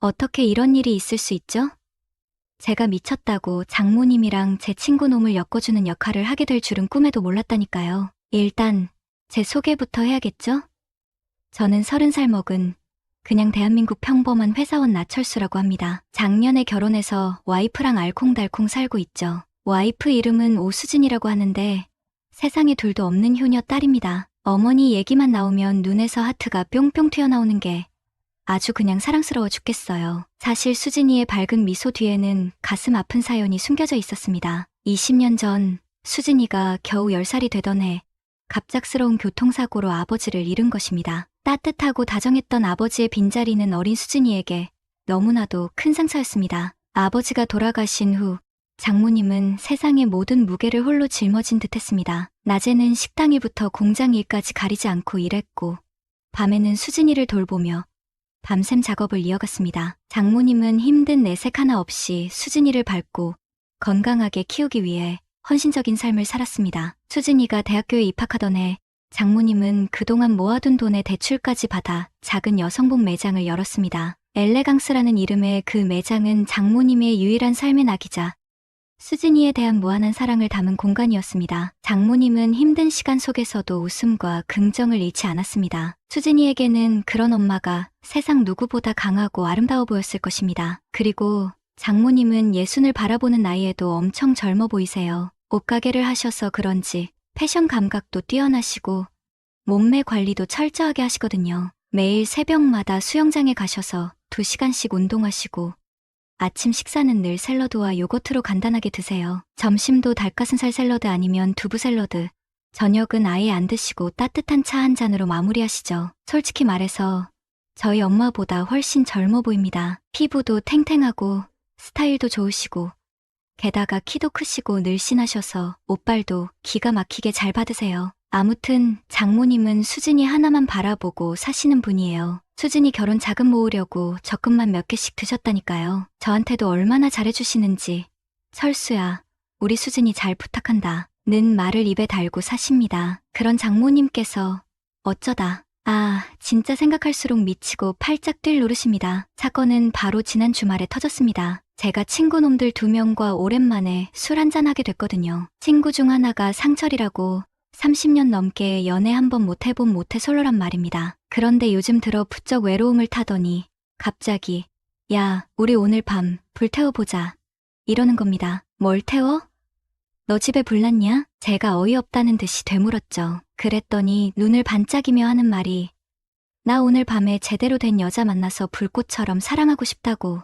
어떻게 이런 일이 있을 수 있죠? 제가 미쳤다고 장모님이랑 제 친구 놈을 엮어주는 역할을 하게 될 줄은 꿈에도 몰랐다니까요. 일단 제 소개부터 해야겠죠? 저는 30살 먹은 그냥 대한민국 평범한 회사원 나철수라고 합니다. 작년에 결혼해서 와이프랑 알콩달콩 살고 있죠. 와이프 이름은 오수진이라고 하는데 세상에 둘도 없는 효녀 딸입니다. 어머니 얘기만 나오면 눈에서 하트가 뿅뿅 튀어나오는 게 아주 그냥 사랑스러워 죽겠어요. 사실 수진이의 밝은 미소 뒤에는 가슴 아픈 사연이 숨겨져 있었습니다. 20년 전 수진이가 겨우 10살이 되던 해 갑작스러운 교통사고로 아버지를 잃은 것입니다. 따뜻하고 다정했던 아버지의 빈자리는 어린 수진이에게 너무나도 큰 상처였습니다. 아버지가 돌아가신 후 장모님은 세상의 모든 무게를 홀로 짊어진 듯했습니다. 낮에는 식당 일부터 공장 일까지 가리지 않고 일했고 밤에는 수진이를 돌보며 밤샘 작업을 이어갔습니다. 장모님은 힘든 내색 하나 없이 수진이를 밟고 건강하게 키우기 위해 헌신적인 삶을 살았습니다. 수진이가 대학교에 입학하던 해 장모님은 그동안 모아둔 돈의 대출까지 받아 작은 여성복 매장을 열었습니다. 엘레강스라는 이름의 그 매장은 장모님의 유일한 삶의 낙이자 수진이에 대한 무한한 사랑을 담은 공간이었습니다. 장모님은 힘든 시간 속에서도 웃음과 긍정을 잃지 않았습니다. 수진이에게는 그런 엄마가 세상 누구보다 강하고 아름다워 보였을 것입니다. 그리고 장모님은 예순을 바라보는 나이에도 엄청 젊어 보이세요. 옷가게를 하셔서 그런지 패션 감각도 뛰어나시고 몸매 관리도 철저하게 하시거든요. 매일 새벽마다 수영장에 가셔서 2시간씩 운동하시고 아침 식사는 늘 샐러드와 요거트로 간단하게 드세요. 점심도 닭가슴살 샐러드 아니면 두부 샐러드, 저녁은 아예 안 드시고 따뜻한 차 한 잔으로 마무리하시죠. 솔직히 말해서 저희 엄마보다 훨씬 젊어 보입니다. 피부도 탱탱하고 스타일도 좋으시고 게다가 키도 크시고 늘씬하셔서 옷빨도 기가 막히게 잘 받으세요. 아무튼 장모님은 수진이 하나만 바라보고 사시는 분이에요. 수진이 결혼 자금 모으려고 적금만 몇 개씩 드셨다니까요. 저한테도 얼마나 잘해주시는지. 철수야, 우리 수진이 잘 부탁한다. 는 말을 입에 달고 사십니다. 그런 장모님께서 어쩌다 진짜 생각할수록 미치고 팔짝 뛸 노릇입니다. 사건은 바로 지난 주말에 터졌습니다. 제가 친구놈들 2명과 오랜만에 술 한잔하게 됐거든요. 친구 중 하나가 상철이라고 30년 넘게 연애 한 번 못 해본 모태솔로란 말입니다. 그런데 요즘 들어 부쩍 외로움을 타더니 갑자기 야, 우리 오늘 밤 불 태워보자 이러는 겁니다. 뭘 태워? 너 집에 불 났냐? 제가 어이없다는 듯이 되물었죠. 그랬더니 눈을 반짝이며 하는 말이 나 오늘 밤에 제대로 된 여자 만나서 불꽃처럼 사랑하고 싶다고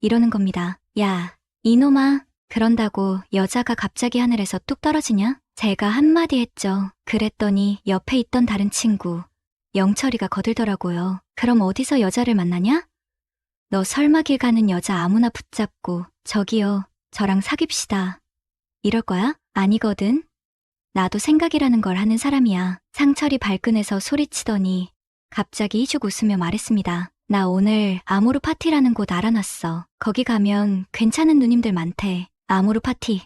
이러는 겁니다. 야, 이놈아, 그런다고 여자가 갑자기 하늘에서 뚝 떨어지냐? 제가 한마디 했죠. 그랬더니 옆에 있던 다른 친구 영철이가 거들더라고요. 그럼 어디서 여자를 만나냐? 너 설마 길 가는 여자 아무나 붙잡고 저기요, 저랑 사귀시다 이럴 거야? 아니거든. 나도 생각이라는 걸 하는 사람이야. 상철이 발끈해서 소리치더니 갑자기 희죽 웃으며 말했습니다. 나 오늘 아모르 파티라는 곳 알아놨어. 거기 가면 괜찮은 누님들 많대. 아모르 파티.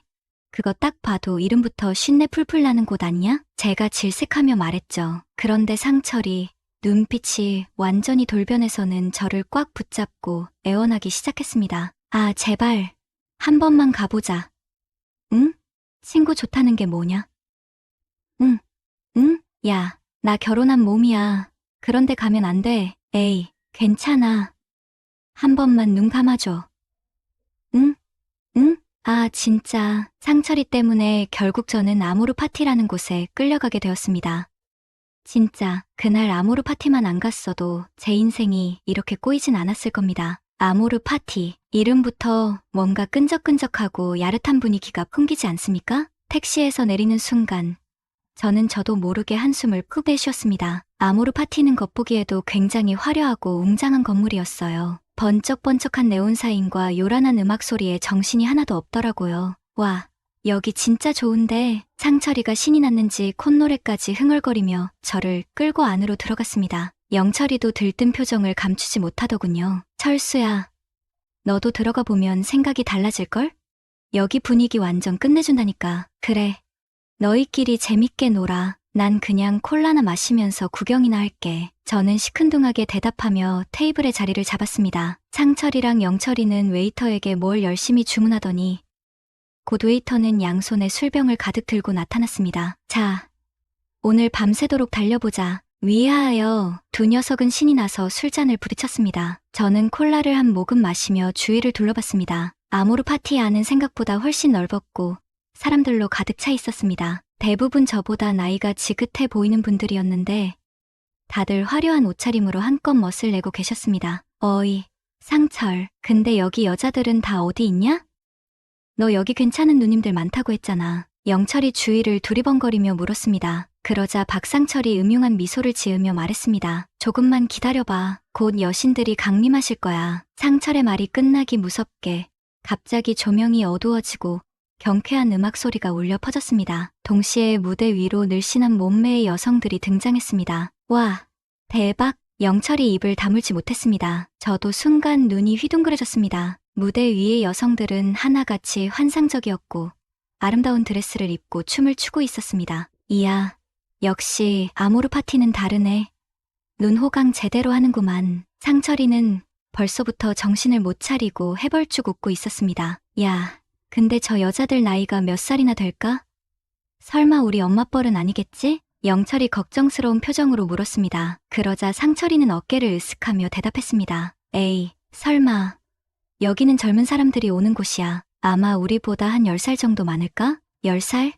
그거 딱 봐도 이름부터 쉰내 풀풀 나는 곳 아니야? 제가 질색하며 말했죠. 그런데 상철이 눈빛이 완전히 돌변해서는 저를 꽉 붙잡고 애원하기 시작했습니다. 아, 제발 한 번만 가보자. 응? 친구 좋다는 게 뭐냐? 응, 응? 야, 나 결혼한 몸이야. 그런데 가면 안 돼. 에이, 괜찮아. 한 번만 눈 감아줘. 응? 응? 아, 진짜 상철이 때문에 결국 저는 아모르 파티라는 곳에 끌려가게 되었습니다. 진짜 그날 아모르 파티만 안 갔어도 제 인생이 이렇게 꼬이진 않았을 겁니다. 아모르 파티, 이름부터 뭔가 끈적끈적하고 야릇한 분위기가 풍기지 않습니까? 택시에서 내리는 순간 저는 저도 모르게 한숨을 푹 내쉬었습니다. 아모르 파티는 겉보기에도 굉장히 화려하고 웅장한 건물이었어요. 번쩍번쩍한 네온사인과 요란한 음악 소리에 정신이 하나도 없더라고요. 와, 여기 진짜 좋은데. 상철이가 신이 났는지 콧노래까지 흥얼거리며 저를 끌고 안으로 들어갔습니다. 영철이도 들뜬 표정을 감추지 못하더군요. 철수야, 너도 들어가 보면 생각이 달라질걸? 여기 분위기 완전 끝내준다니까. 그래, 너희끼리 재밌게 놀아. 난 그냥 콜라나 마시면서 구경이나 할게. 저는 시큰둥하게 대답하며 테이블에 자리를 잡았습니다. 상철이랑 영철이는 웨이터에게 뭘 열심히 주문하더니 곧 웨이터는 양손에 술병을 가득 들고 나타났습니다. 자, 오늘 밤새도록 달려보자. 위하여 두 녀석은 신이 나서 술잔을 부딪혔습니다. 저는 콜라를 한 모금 마시며 주위를 둘러봤습니다. 아모르 파티 안은 생각보다 훨씬 넓었고 사람들로 가득 차 있었습니다. 대부분 저보다 나이가 지긋해 보이는 분들이었는데 다들 화려한 옷차림으로 한껏 멋을 내고 계셨습니다. 어이, 상철, 근데 여기 여자들은 다 어디 있냐? 너 여기 괜찮은 누님들 많다고 했잖아. 영철이 주위를 두리번거리며 물었습니다. 그러자 박상철이 음흉한 미소를 지으며 말했습니다. 조금만 기다려봐. 곧 여신들이 강림하실 거야. 상철의 말이 끝나기 무섭게 갑자기 조명이 어두워지고 경쾌한 음악 소리가 울려 퍼졌습니다. 동시에 무대 위로 늘씬한 몸매의 여성들이 등장했습니다. 와, 대박! 영철이 입을 다물지 못했습니다. 저도 순간 눈이 휘둥그레졌습니다. 무대 위의 여성들은 하나같이 환상적이었고 아름다운 드레스를 입고 춤을 추고 있었습니다. 이야, 역시 아모르 파티는 다르네. 눈호강 제대로 하는구만. 상철이는 벌써부터 정신을 못 차리고 해벌쭉 웃고 있었습니다. 야, 근데 저 여자들 나이가 몇 살이나 될까? 설마 우리 엄마 뻘은 아니겠지? 영철이 걱정스러운 표정으로 물었습니다. 그러자 상철이는 어깨를 으쓱하며 대답했습니다. 에이, 설마. 여기는 젊은 사람들이 오는 곳이야. 아마 우리보다 한 10살 정도 많을까? 10살?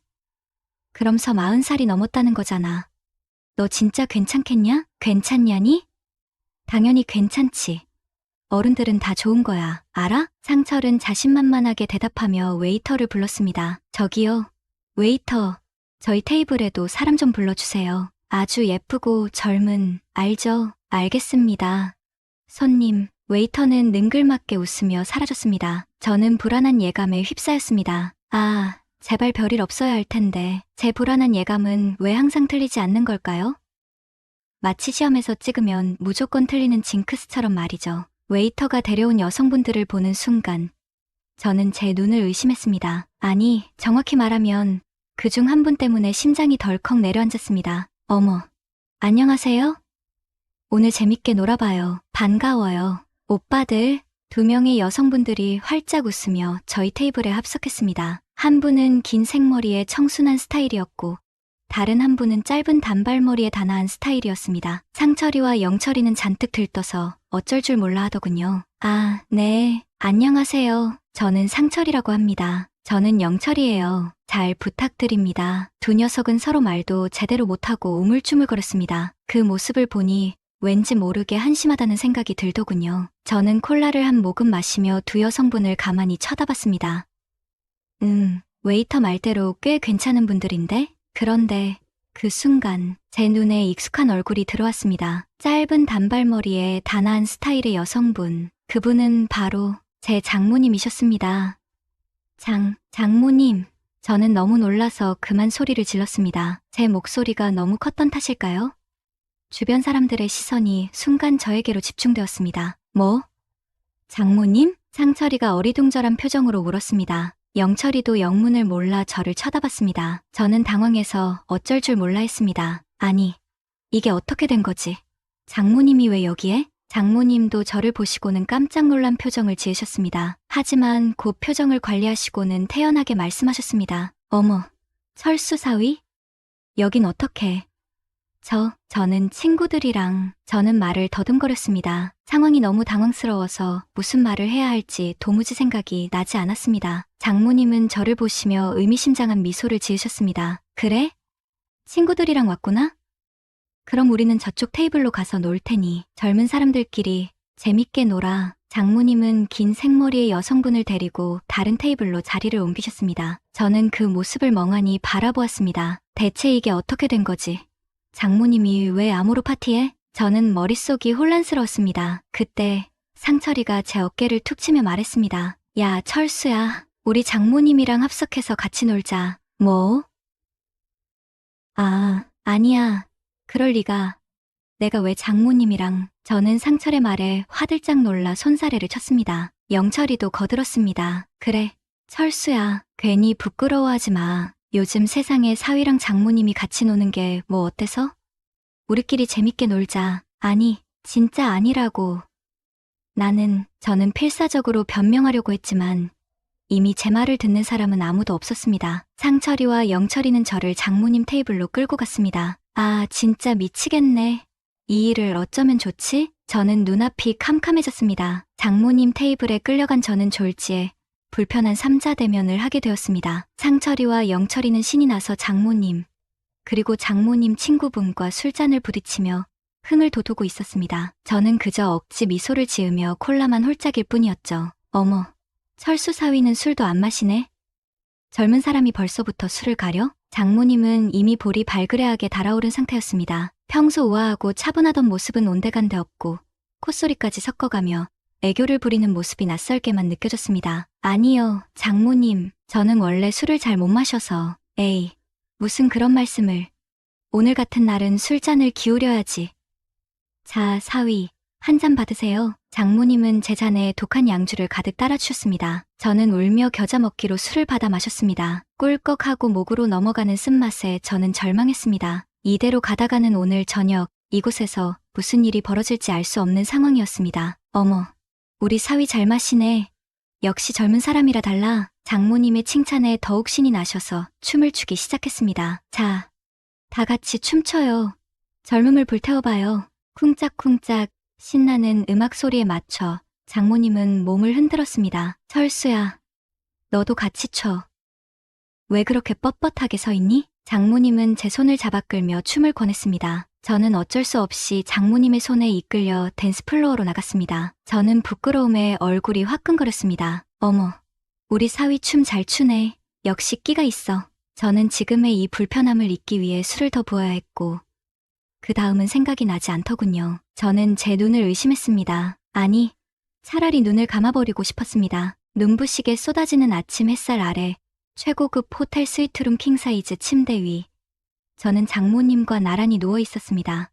그럼서 40살이 넘었다는 거잖아. 너 진짜 괜찮겠냐? 괜찮냐니? 당연히 괜찮지. 어른들은 다 좋은 거야. 알아? 상철은 자신만만하게 대답하며 웨이터를 불렀습니다. 저기요, 웨이터. 저희 테이블에도 사람 좀 불러주세요. 아주 예쁘고 젊은, 알죠? 알겠습니다. 손님, 웨이터는 능글맞게 웃으며 사라졌습니다. 저는 불안한 예감에 휩싸였습니다. 아, 제발 별일 없어야 할 텐데 제 불안한 예감은 왜 항상 틀리지 않는 걸까요? 마치 시험에서 찍으면 무조건 틀리는 징크스처럼 말이죠. 웨이터가 데려온 여성분들을 보는 순간 저는 제 눈을 의심했습니다. 아니, 정확히 말하면 그중 한 분 때문에 심장이 덜컥 내려앉았습니다. 어머, 안녕하세요? 오늘 재밌게 놀아봐요. 반가워요. 오빠들. 2명의 여성분들이 활짝 웃으며 저희 테이블에 합석했습니다. 한 분은 긴 생머리에 청순한 스타일이었고 다른 한 분은 짧은 단발머리에 단아한 스타일이었습니다. 상철이와 영철이는 잔뜩 들떠서 어쩔 줄 몰라 하더군요. 아, 네. 안녕하세요. 저는 상철이라고 합니다. 저는 영철이에요. 잘 부탁드립니다. 두 녀석은 서로 말도 제대로 못하고 우물쭈물거렸습니다. 그 모습을 보니 왠지 모르게 한심하다는 생각이 들더군요. 저는 콜라를 한 모금 마시며 두 여성분을 가만히 쳐다봤습니다. 웨이터 말대로 꽤 괜찮은 분들인데? 그런데 그 순간 제 눈에 익숙한 얼굴이 들어왔습니다. 짧은 단발머리에 단아한 스타일의 여성분. 그분은 바로 제 장모님이셨습니다. 장모님. 저는 너무 놀라서 그만 소리를 질렀습니다. 제 목소리가 너무 컸던 탓일까요? 주변 사람들의 시선이 순간 저에게로 집중되었습니다. 뭐? 장모님? 상철이가 어리둥절한 표정으로 물었습니다. 영철이도 영문을 몰라 저를 쳐다봤습니다. 저는 당황해서 어쩔 줄 몰라 했습니다. 아니, 이게 어떻게 된 거지? 장모님이 왜 여기에? 장모님도 저를 보시고는 깜짝 놀란 표정을 지으셨습니다. 하지만 곧 표정을 관리하시고는 태연하게 말씀하셨습니다. 어머, 철수 사위? 여긴 어떻게? 저는 친구들이랑. 저는 말을 더듬거렸습니다. 상황이 너무 당황스러워서 무슨 말을 해야 할지 도무지 생각이 나지 않았습니다. 장모님은 저를 보시며 의미심장한 미소를 지으셨습니다. 그래? 친구들이랑 왔구나? 그럼 우리는 저쪽 테이블로 가서 놀 테니 젊은 사람들끼리 재밌게 놀아. 장모님은 긴 생머리의 여성분을 데리고 다른 테이블로 자리를 옮기셨습니다. 저는 그 모습을 멍하니 바라보았습니다. 대체 이게 어떻게 된 거지? 장모님이 왜 아모르 파티에? 저는 머릿속이 혼란스러웠습니다. 그때 상철이가 제 어깨를 툭 치며 말했습니다. 야, 철수야. 우리 장모님이랑 합석해서 같이 놀자. 뭐? 아, 아니야. 그럴 리가. 내가 왜 장모님이랑. 저는 상철의 말에 화들짝 놀라 손사래를 쳤습니다. 영철이도 거들었습니다. 그래, 철수야. 괜히 부끄러워하지 마. 요즘 세상에 사위랑 장모님이 같이 노는 게 뭐 어때서? 우리끼리 재밌게 놀자. 아니, 진짜 아니라고. 저는 필사적으로 변명하려고 했지만 이미 제 말을 듣는 사람은 아무도 없었습니다. 상철이와 영철이는 저를 장모님 테이블로 끌고 갔습니다. 아, 진짜 미치겠네. 이 일을 어쩌면 좋지? 저는 눈앞이 캄캄해졌습니다. 장모님 테이블에 끌려간 저는 졸지에 불편한 삼자대면을 하게 되었습니다. 상철이와 영철이는 신이 나서 장모님, 그리고 장모님 친구분과 술잔을 부딪히며 흥을 돋우고 있었습니다. 저는 그저 억지 미소를 지으며 콜라만 홀짝일 뿐이었죠. 어머, 철수 사위는 술도 안 마시네? 젊은 사람이 벌써부터 술을 가려? 장모님은 이미 볼이 발그레하게 달아오른 상태였습니다. 평소 우아하고 차분하던 모습은 온데간데 없고 콧소리까지 섞어가며 애교를 부리는 모습이 낯설게만 느껴졌습니다. 아니요, 장모님. 저는 원래 술을 잘 못 마셔서. 에이, 무슨 그런 말씀을. 오늘 같은 날은 술잔을 기울여야지. 자, 사위, 한 잔 받으세요. 장모님은 제 잔에 독한 양주를 가득 따라주셨습니다. 저는 울며 겨자 먹기로 술을 받아 마셨습니다. 꿀꺽하고 목으로 넘어가는 쓴맛에 저는 절망했습니다. 이대로 가다가는 오늘 저녁 이곳에서 무슨 일이 벌어질지 알 수 없는 상황이었습니다. 어머, 우리 사위 잘 마시네. 역시 젊은 사람이라 달라. 장모님의 칭찬에 더욱 신이 나셔서 춤을 추기 시작했습니다. 자, 다 같이 춤춰요. 젊음을 불태워봐요. 쿵짝쿵짝 신나는 음악 소리에 맞춰 장모님은 몸을 흔들었습니다. 철수야, 너도 같이 춰. 왜 그렇게 뻣뻣하게 서 있니? 장모님은 제 손을 잡아 끌며 춤을 권했습니다. 저는 어쩔 수 없이 장모님의 손에 이끌려 댄스플로어로 나갔습니다. 저는 부끄러움에 얼굴이 화끈거렸습니다. 어머, 우리 사위 춤 잘 추네. 역시 끼가 있어. 저는 지금의 이 불편함을 잊기 위해 술을 더 부어야 했고 그 다음은 생각이 나지 않더군요. 저는 제 눈을 의심했습니다. 아니, 차라리 눈을 감아버리고 싶었습니다. 눈부시게 쏟아지는 아침 햇살 아래 최고급 호텔 스위트룸 킹사이즈 침대 위 저는 장모님과 나란히 누워 있었습니다.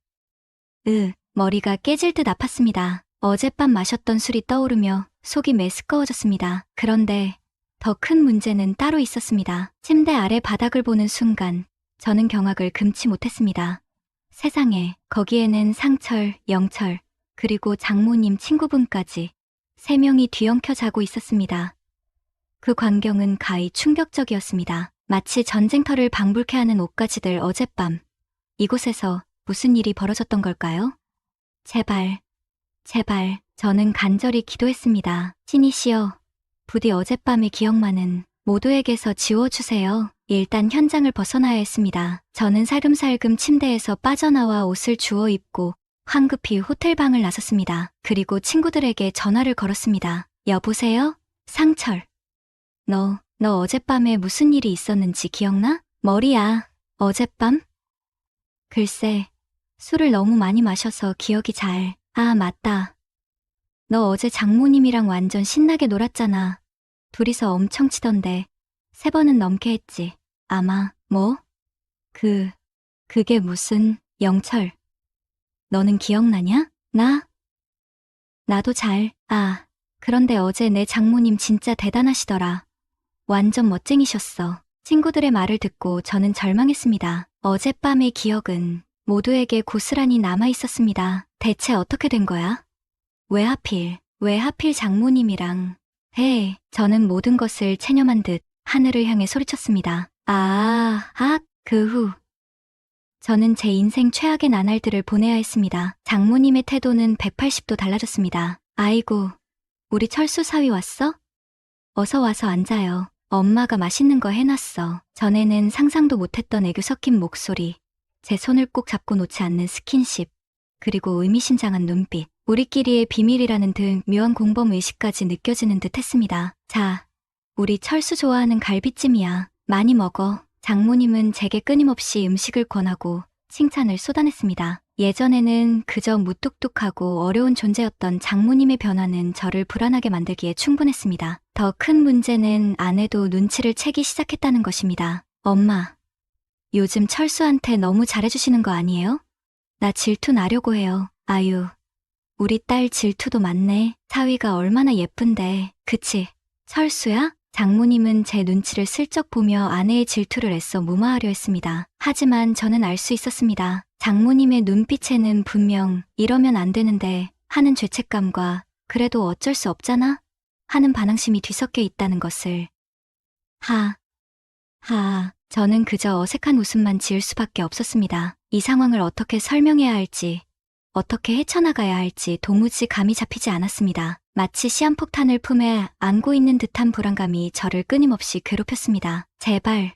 머리가 깨질 듯 아팠습니다. 어젯밤 마셨던 술이 떠오르며 속이 메스꺼워졌습니다. 그런데 더 큰 문제는 따로 있었습니다. 침대 아래 바닥을 보는 순간 저는 경악을 금치 못했습니다. 세상에, 거기에는 상철, 영철, 그리고 장모님 친구분까지 3명이 뒤엉켜 자고 있었습니다. 그 광경은 가히 충격적이었습니다. 마치 전쟁터를 방불케 하는 옷가지들. 어젯밤 이곳에서 무슨 일이 벌어졌던 걸까요? 제발, 제발. 저는 간절히 기도했습니다. 신이시여, 부디 어젯밤의 기억만은 모두에게서 지워주세요. 일단 현장을 벗어나야 했습니다. 저는 살금살금 침대에서 빠져나와 옷을 주워 입고 황급히 호텔방을 나섰습니다. 그리고 친구들에게 전화를 걸었습니다. 여보세요? 상철. 너 어젯밤에 무슨 일이 있었는지 기억나? 머리야. 어젯밤? 글쎄, 술을 너무 많이 마셔서 기억이 잘. 아, 맞다. 너 어제 장모님이랑 완전 신나게 놀았잖아. 둘이서 엄청 치던데 3번은 넘게 했지. 아마. 뭐? 그게 무슨... 영철, 너는 기억나냐? 나도 잘. 아, 그런데 어제 내 장모님 진짜 대단하시더라. 완전 멋쟁이셨어. 친구들의 말을 듣고 저는 절망했습니다. 어젯밤의 기억은 모두에게 고스란히 남아있었습니다. 대체 어떻게 된 거야? 왜 하필 장모님이랑... 저는 모든 것을 체념한 듯 하늘을 향해 소리쳤습니다. 그 후 저는 제 인생 최악의 나날들을 보내야 했습니다. 장모님의 태도는 180도 달라졌습니다. 아이고, 우리 철수 사위 왔어? 어서 와서 앉아요. 엄마가 맛있는 거 해놨어. 전에는 상상도 못했던 애교 섞인 목소리, 제 손을 꼭 잡고 놓지 않는 스킨십, 그리고 의미심장한 눈빛, 우리끼리의 비밀이라는 등 묘한 공범의식까지 느껴지는 듯 했습니다. 자, 우리 철수 좋아하는 갈비찜이야. 많이 먹어. 장모님은 제게 끊임없이 음식을 권하고 칭찬을 쏟아냈습니다. 예전에는 그저 무뚝뚝하고 어려운 존재였던 장모님의 변화는 저를 불안하게 만들기에 충분했습니다. 더 큰 문제는 아내도 눈치를 채기 시작했다는 것입니다. 엄마, 요즘 철수한테 너무 잘해주시는 거 아니에요? 나 질투 나려고 해요. 아유, 우리 딸 질투도 많네. 사위가 얼마나 예쁜데. 그치? 철수야? 장모님은 제 눈치를 슬쩍 보며 아내의 질투를 애써 무마하려 했습니다. 하지만 저는 알 수 있었습니다. 장모님의 눈빛에는 분명 이러면 안 되는데 하는 죄책감과 그래도 어쩔 수 없잖아 하는 반항심이 뒤섞여 있다는 것을. 저는 그저 어색한 웃음만 지을 수밖에 없었습니다. 이 상황을 어떻게 설명해야 할지, 어떻게 헤쳐나가야 할지 도무지 감이 잡히지 않았습니다. 마치 시한폭탄을 품에 안고 있는 듯한 불안감이 저를 끊임없이 괴롭혔습니다. 제발,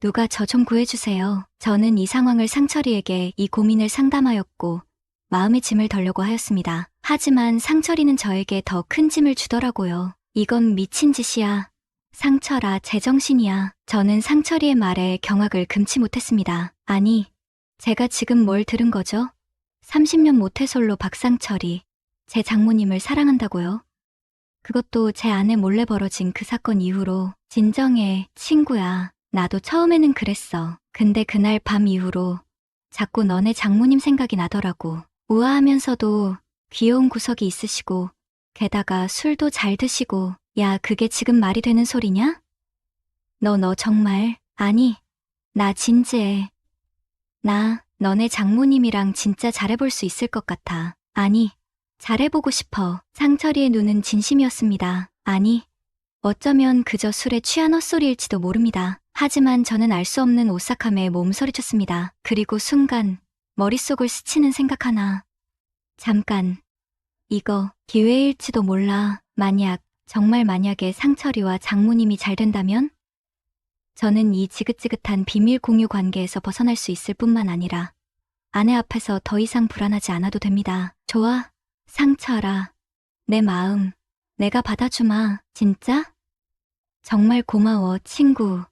누가 저 좀 구해주세요. 저는 이 상황을 상철이에게 이 고민을 상담하였고, 마음의 짐을 덜려고 하였습니다. 하지만 상철이는 저에게 더 큰 짐을 주더라고요. 이건 미친 짓이야. 상철아, 제정신이야. 저는 상철이의 말에 경악을 금치 못했습니다. 아니, 제가 지금 뭘 들은 거죠? 30년 모태솔로 박상철이 제 장모님을 사랑한다고요? 그것도 제 아내 몰래 벌어진 그 사건 이후로. 진정해, 친구야. 나도 처음에는 그랬어. 근데 그날 밤 이후로 자꾸 너네 장모님 생각이 나더라고. 우아하면서도 귀여운 구석이 있으시고 게다가 술도 잘 드시고. 야, 그게 지금 말이 되는 소리냐? 너 정말. 아니, 나 진지해. 나 너네 장모님이랑 진짜 잘해볼 수 있을 것 같아. 아니, 잘해보고 싶어. 상철이의 눈은 진심이었습니다. 아니, 어쩌면 그저 술에 취한 헛소리일지도 모릅니다. 하지만 저는 알 수 없는 오싹함에 몸서리쳤습니다. 그리고 순간 머릿속을 스치는 생각 하나. 잠깐, 이거 기회일지도 몰라. 정말 만약에 상철이와 장모님이 잘 된다면? 저는 이 지긋지긋한 비밀 공유 관계에서 벗어날 수 있을 뿐만 아니라 아내 앞에서 더 이상 불안하지 않아도 됩니다. 좋아, 상철아. 내 마음, 내가 받아주마. 진짜? 정말 고마워, 친구.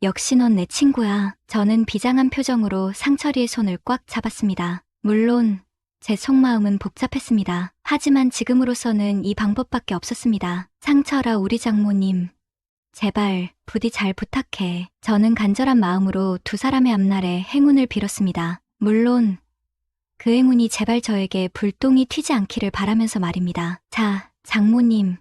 역시 넌 내 친구야. 저는 비장한 표정으로 상철이의 손을 꽉 잡았습니다. 물론 제 속마음은 복잡했습니다. 하지만 지금으로서는 이 방법밖에 없었습니다. 상철아, 우리 장모님. 제발 부디 잘 부탁해. 저는 간절한 마음으로 두 사람의 앞날에 행운을 빌었습니다. 물론 그 행운이 제발 저에게 불똥이 튀지 않기를 바라면서 말입니다. 자, 장모님.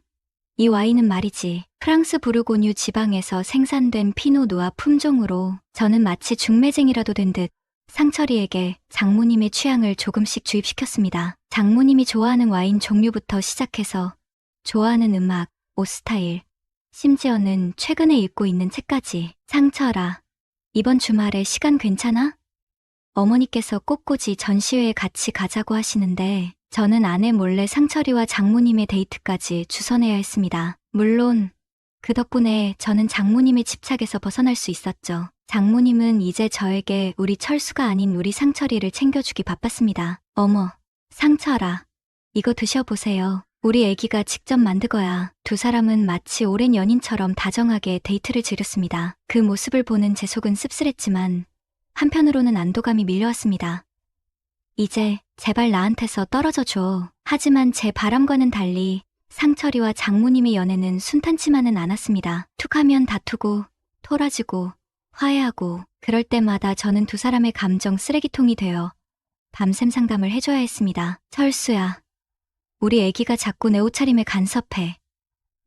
이 와인은 말이지 프랑스 부르고뉴 지방에서 생산된 피노누아 품종으로. 저는 마치 중매쟁이라도 된 듯 상철이에게 장모님의 취향을 조금씩 주입시켰습니다. 장모님이 좋아하는 와인 종류부터 시작해서 좋아하는 음악, 옷 스타일, 심지어는 최근에 읽고 있는 책까지. 상철아, 이번 주말에 시간 괜찮아? 어머니께서 꽃꽂이 전시회에 같이 가자고 하시는데 저는 아내 몰래 상철이와 장모님의 데이트까지 주선해야 했습니다. 물론 그 덕분에 저는 장모님의 집착에서 벗어날 수 있었죠. 장모님은 이제 저에게 우리 철수가 아닌 우리 상철이를 챙겨주기 바빴습니다. 어머, 상철아, 이거 드셔보세요. 우리 애기가 직접 만든 거야. 두 사람은 마치 오랜 연인처럼 다정하게 데이트를 즐겼습니다. 그 모습을 보는 제 속은 씁쓸했지만 한편으로는 안도감이 밀려왔습니다. 이제 제발 나한테서 떨어져 줘. 하지만 제 바람과는 달리 상철이와 장모님의 연애는 순탄치만은 않았습니다. 툭하면 다투고 토라지고 화해하고. 그럴 때마다 저는 두 사람의 감정 쓰레기통이 되어 밤샘 상담을 해줘야 했습니다. 철수야, 우리 애기가 자꾸 내 옷차림에 간섭해.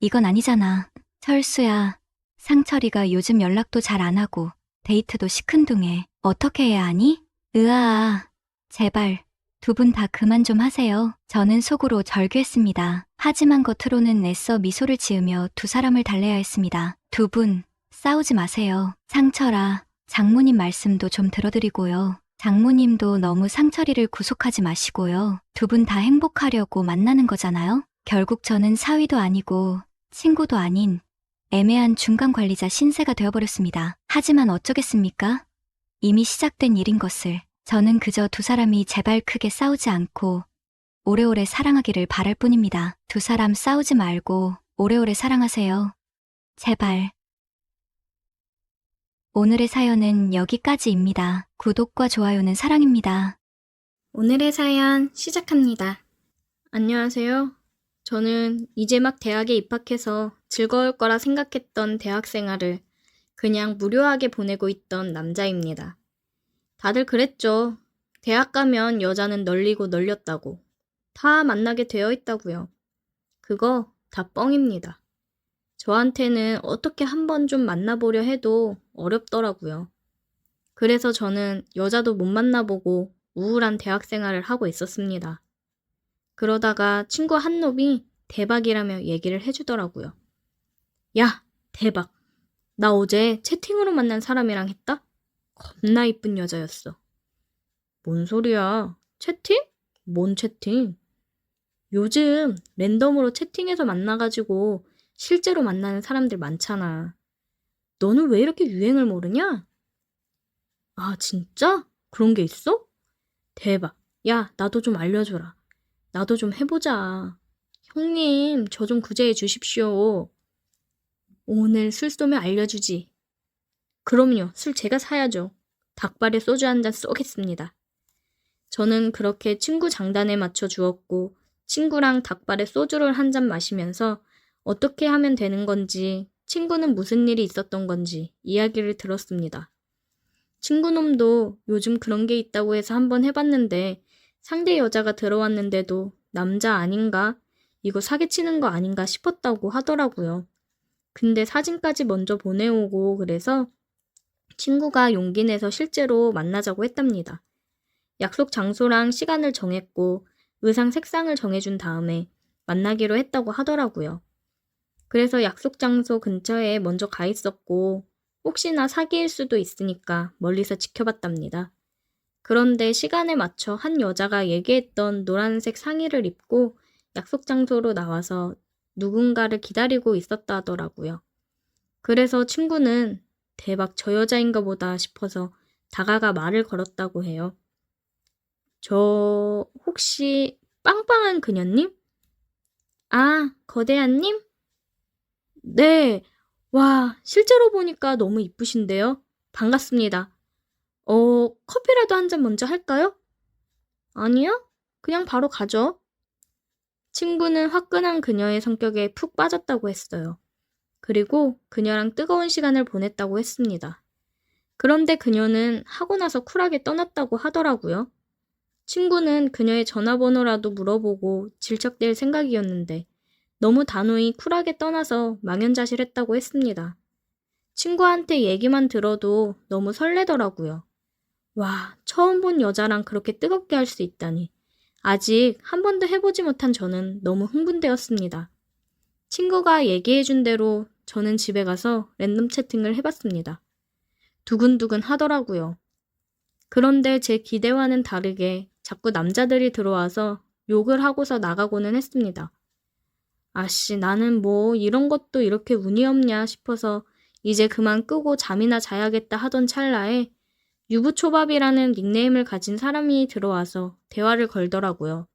이건 아니잖아. 철수야, 상철이가 요즘 연락도 잘 안 하고 데이트도 시큰둥해. 어떻게 해야 하니? 으아, 제발 두 분 다 그만 좀 하세요. 저는 속으로 절규했습니다. 하지만 겉으로는 애써 미소를 지으며 두 사람을 달래야 했습니다. 두 분 싸우지 마세요. 상철아, 장모님 말씀도 좀 들어드리고요. 장모님도 너무 상철이를 구속하지 마시고요. 두 분 다 행복하려고 만나는 거잖아요. 결국 저는 사위도 아니고 친구도 아닌 애매한 중간 관리자 신세가 되어버렸습니다. 하지만 어쩌겠습니까? 이미 시작된 일인 것을. 저는 그저 두 사람이 제발 크게 싸우지 않고 오래오래 사랑하기를 바랄 뿐입니다. 두 사람 싸우지 말고 오래오래 사랑하세요. 제발. 오늘의 사연은 여기까지입니다. 구독과 좋아요는 사랑입니다. 오늘의 사연 시작합니다. 안녕하세요. 저는 이제 막 대학에 입학해서 즐거울 거라 생각했던 대학 생활을 그냥 무료하게 보내고 있던 남자입니다. 다들 그랬죠. 대학 가면 여자는 널리고 널렸다고. 다 만나게 되어 있다고요. 그거 다 뻥입니다. 저한테는 어떻게 한번 좀 만나보려 해도 어렵더라고요. 그래서 저는 여자도 못 만나보고 우울한 대학 생활을 하고 있었습니다. 그러다가 친구 한 놈이 대박이라며 얘기를 해주더라고요. 야, 대박. 나 어제 채팅으로 만난 사람이랑 했다? 겁나 이쁜 여자였어. 뭔 소리야? 채팅? 뭔 채팅? 요즘 랜덤으로 채팅해서 만나가지고 실제로 만나는 사람들 많잖아. 너는 왜 이렇게 유행을 모르냐? 아, 진짜? 그런 게 있어? 대박. 야, 나도 좀 알려줘라. 나도 좀 해보자. 형님, 저 좀 구제해 주십시오. 오늘 술 쏘면 알려주지. 그럼요, 술 제가 사야죠. 닭발에 소주 한 잔 쏘겠습니다. 저는 그렇게 친구 장단에 맞춰 주었고, 친구랑 닭발에 소주를 한 잔 마시면서 어떻게 하면 되는 건지, 친구는 무슨 일이 있었던 건지 이야기를 들었습니다. 친구놈도 요즘 그런 게 있다고 해서 한번 해봤는데 상대 여자가 들어왔는데도 남자 아닌가? 이거 사기치는 거 아닌가 싶었다고 하더라고요. 근데 사진까지 먼저 보내오고 그래서 친구가 용기 내서 실제로 만나자고 했답니다. 약속 장소랑 시간을 정했고 의상 색상을 정해준 다음에 만나기로 했다고 하더라고요. 그래서 약속 장소 근처에 먼저 가 있었고 혹시나 사기일 수도 있으니까 멀리서 지켜봤답니다. 그런데 시간에 맞춰 한 여자가 얘기했던 노란색 상의를 입고 약속 장소로 나와서 누군가를 기다리고 있었다 하더라고요. 그래서 친구는 대박 저 여자인가 보다 싶어서 다가가 말을 걸었다고 해요. 저 혹시 빵빵한 그녀님? 아, 거대한님? 네. 와, 실제로 보니까 너무 이쁘신데요? 반갑습니다. 커피라도 한 잔 먼저 할까요? 아니요? 그냥 바로 가죠. 친구는 화끈한 그녀의 성격에 푹 빠졌다고 했어요. 그리고 그녀랑 뜨거운 시간을 보냈다고 했습니다. 그런데 그녀는 하고 나서 쿨하게 떠났다고 하더라고요. 친구는 그녀의 전화번호라도 물어보고 질척댈 생각이었는데 너무 단호히 쿨하게 떠나서 망연자실했다고 했습니다. 친구한테 얘기만 들어도 너무 설레더라고요. 와, 처음 본 여자랑 그렇게 뜨겁게 할 수 있다니. 아직 한 번도 해보지 못한 저는 너무 흥분되었습니다. 친구가 얘기해준 대로 저는 집에 가서 랜덤 채팅을 해봤습니다. 두근두근 하더라고요. 그런데 제 기대와는 다르게 자꾸 남자들이 들어와서 욕을 하고서 나가고는 했습니다. 아씨, 나는 뭐 이런 것도 이렇게 운이 없냐 싶어서 이제 그만 끄고 잠이나 자야겠다 하던 찰나에 유부초밥이라는 닉네임을 가진 사람이 들어와서 대화를 걸더라고요.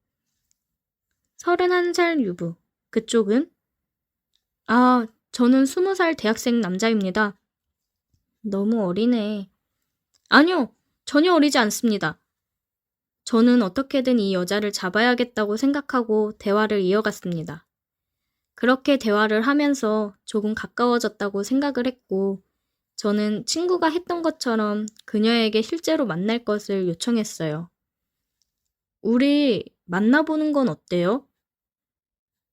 31살 유부. 그쪽은? 아, 저는 20살 대학생 남자입니다. 너무 어리네. 아니요, 전혀 어리지 않습니다. 저는 어떻게든 이 여자를 잡아야겠다고 생각하고 대화를 이어갔습니다. 그렇게 대화를 하면서 조금 가까워졌다고 생각을 했고, 저는 친구가 했던 것처럼 그녀에게 실제로 만날 것을 요청했어요. 우리 만나보는 건 어때요?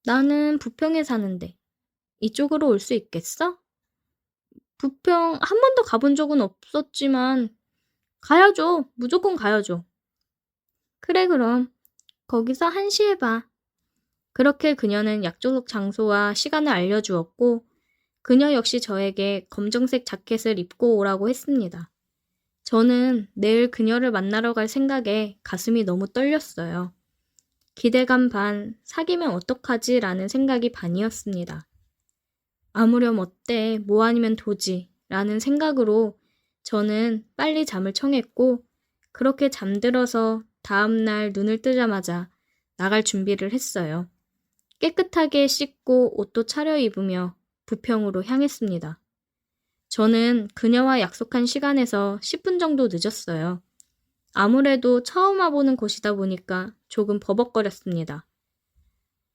나는 부평에 사는데 이쪽으로 올 수 있겠어? 부평 한 번도 가본 적은 없었지만 가야죠. 무조건 가야죠. 그래 그럼 거기서 1시에 봐. 그렇게 그녀는 약속 장소와 시간을 알려주었고 그녀 역시 저에게 검정색 자켓을 입고 오라고 했습니다. 저는 내일 그녀를 만나러 갈 생각에 가슴이 너무 떨렸어요. 기대감 반, 사귀면 어떡하지? 라는 생각이 반이었습니다. 아무렴 어때? 뭐 아니면 도지? 라는 생각으로 저는 빨리 잠을 청했고 그렇게 잠들어서 다음날 눈을 뜨자마자 나갈 준비를 했어요. 깨끗하게 씻고 옷도 차려입으며 부평으로 향했습니다. 저는 그녀와 약속한 시간에서 10분 정도 늦었어요. 아무래도 처음 와보는 곳이다 보니까 조금 버벅거렸습니다.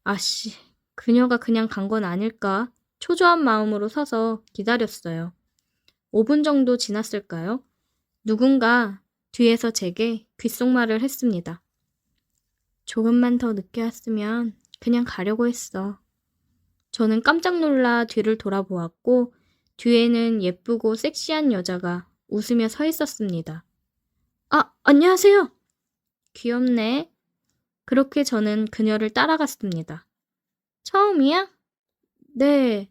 아씨, 그녀가 그냥 간 건 아닐까? 초조한 마음으로 서서 기다렸어요. 5분 정도 지났을까요? 누군가 뒤에서 제게 귓속말을 했습니다. 조금만 더 늦게 왔으면 그냥 가려고 했어. 저는 깜짝 놀라 뒤를 돌아보았고 뒤에는 예쁘고 섹시한 여자가 웃으며 서 있었습니다. 아, 안녕하세요. 귀엽네. 그렇게 저는 그녀를 따라갔습니다. 처음이야? 네.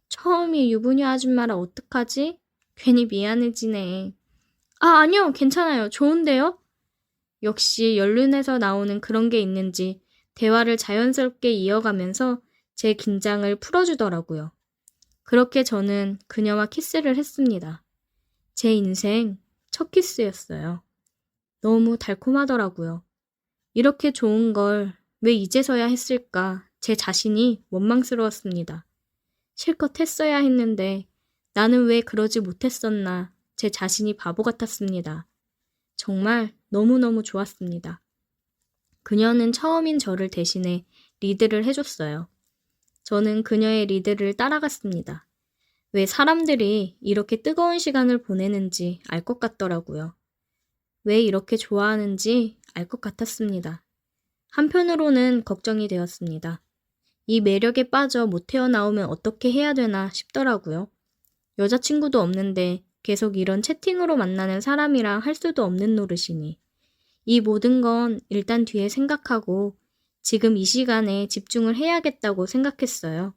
처음이 유부녀 아줌마라 어떡하지? 괜히 미안해지네. 아, 아니요. 괜찮아요. 좋은데요? 역시 연륜에서 나오는 그런 게 있는지 대화를 자연스럽게 이어가면서 제 긴장을 풀어주더라고요. 그렇게 저는 그녀와 키스를 했습니다. 제 인생 첫 키스였어요. 너무 달콤하더라고요. 이렇게 좋은 걸 왜 이제서야 했을까 제 자신이 원망스러웠습니다. 실컷 했어야 했는데 나는 왜 그러지 못했었나 제 자신이 바보 같았습니다. 정말 너무너무 좋았습니다. 그녀는 처음인 저를 대신해 리드를 해줬어요. 저는 그녀의 리드를 따라갔습니다. 왜 사람들이 이렇게 뜨거운 시간을 보내는지 알 것 같더라고요. 왜 이렇게 좋아하는지 알 것 같았습니다. 한편으로는 걱정이 되었습니다. 이 매력에 빠져 못 헤어나오면 어떻게 해야 되나 싶더라고요. 여자친구도 없는데 계속 이런 채팅으로 만나는 사람이랑 할 수도 없는 노릇이니. 이 모든 건 일단 뒤에 생각하고 지금 이 시간에 집중을 해야겠다고 생각했어요.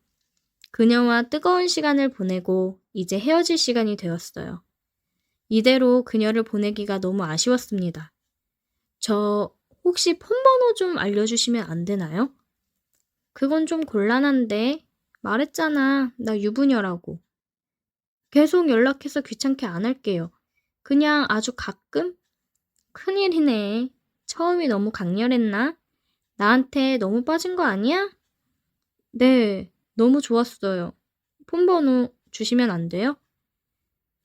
그녀와 뜨거운 시간을 보내고 이제 헤어질 시간이 되었어요. 이대로 그녀를 보내기가 너무 아쉬웠습니다. 저 혹시 폰번호 좀 알려주시면 안 되나요? 그건 좀 곤란한데. 말했잖아. 나 유부녀라고. 계속 연락해서 귀찮게 안 할게요. 그냥 아주 가끔? 큰일이네. 처음이 너무 강렬했나? 나한테 너무 빠진 거 아니야? 네, 너무 좋았어요. 폰번호 주시면 안 돼요?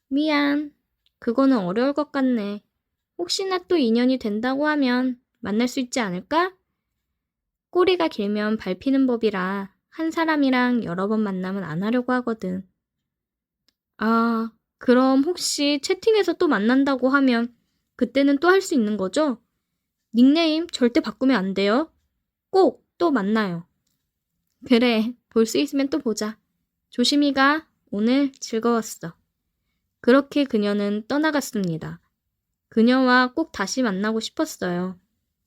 미안. 그거는 어려울 것 같네. 혹시나 또 인연이 된다고 하면 만날 수 있지 않을까? 꼬리가 길면 밟히는 법이라 한 사람이랑 여러 번 만나면 안 하려고 하거든. 아, 그럼 혹시 채팅에서 또 만난다고 하면 그때는 또 할 수 있는 거죠? 닉네임 절대 바꾸면 안 돼요. 꼭 또 만나요. 그래, 볼 수 있으면 또 보자. 조심히 가. 오늘 즐거웠어. 그렇게 그녀는 떠나갔습니다. 그녀와 꼭 다시 만나고 싶었어요.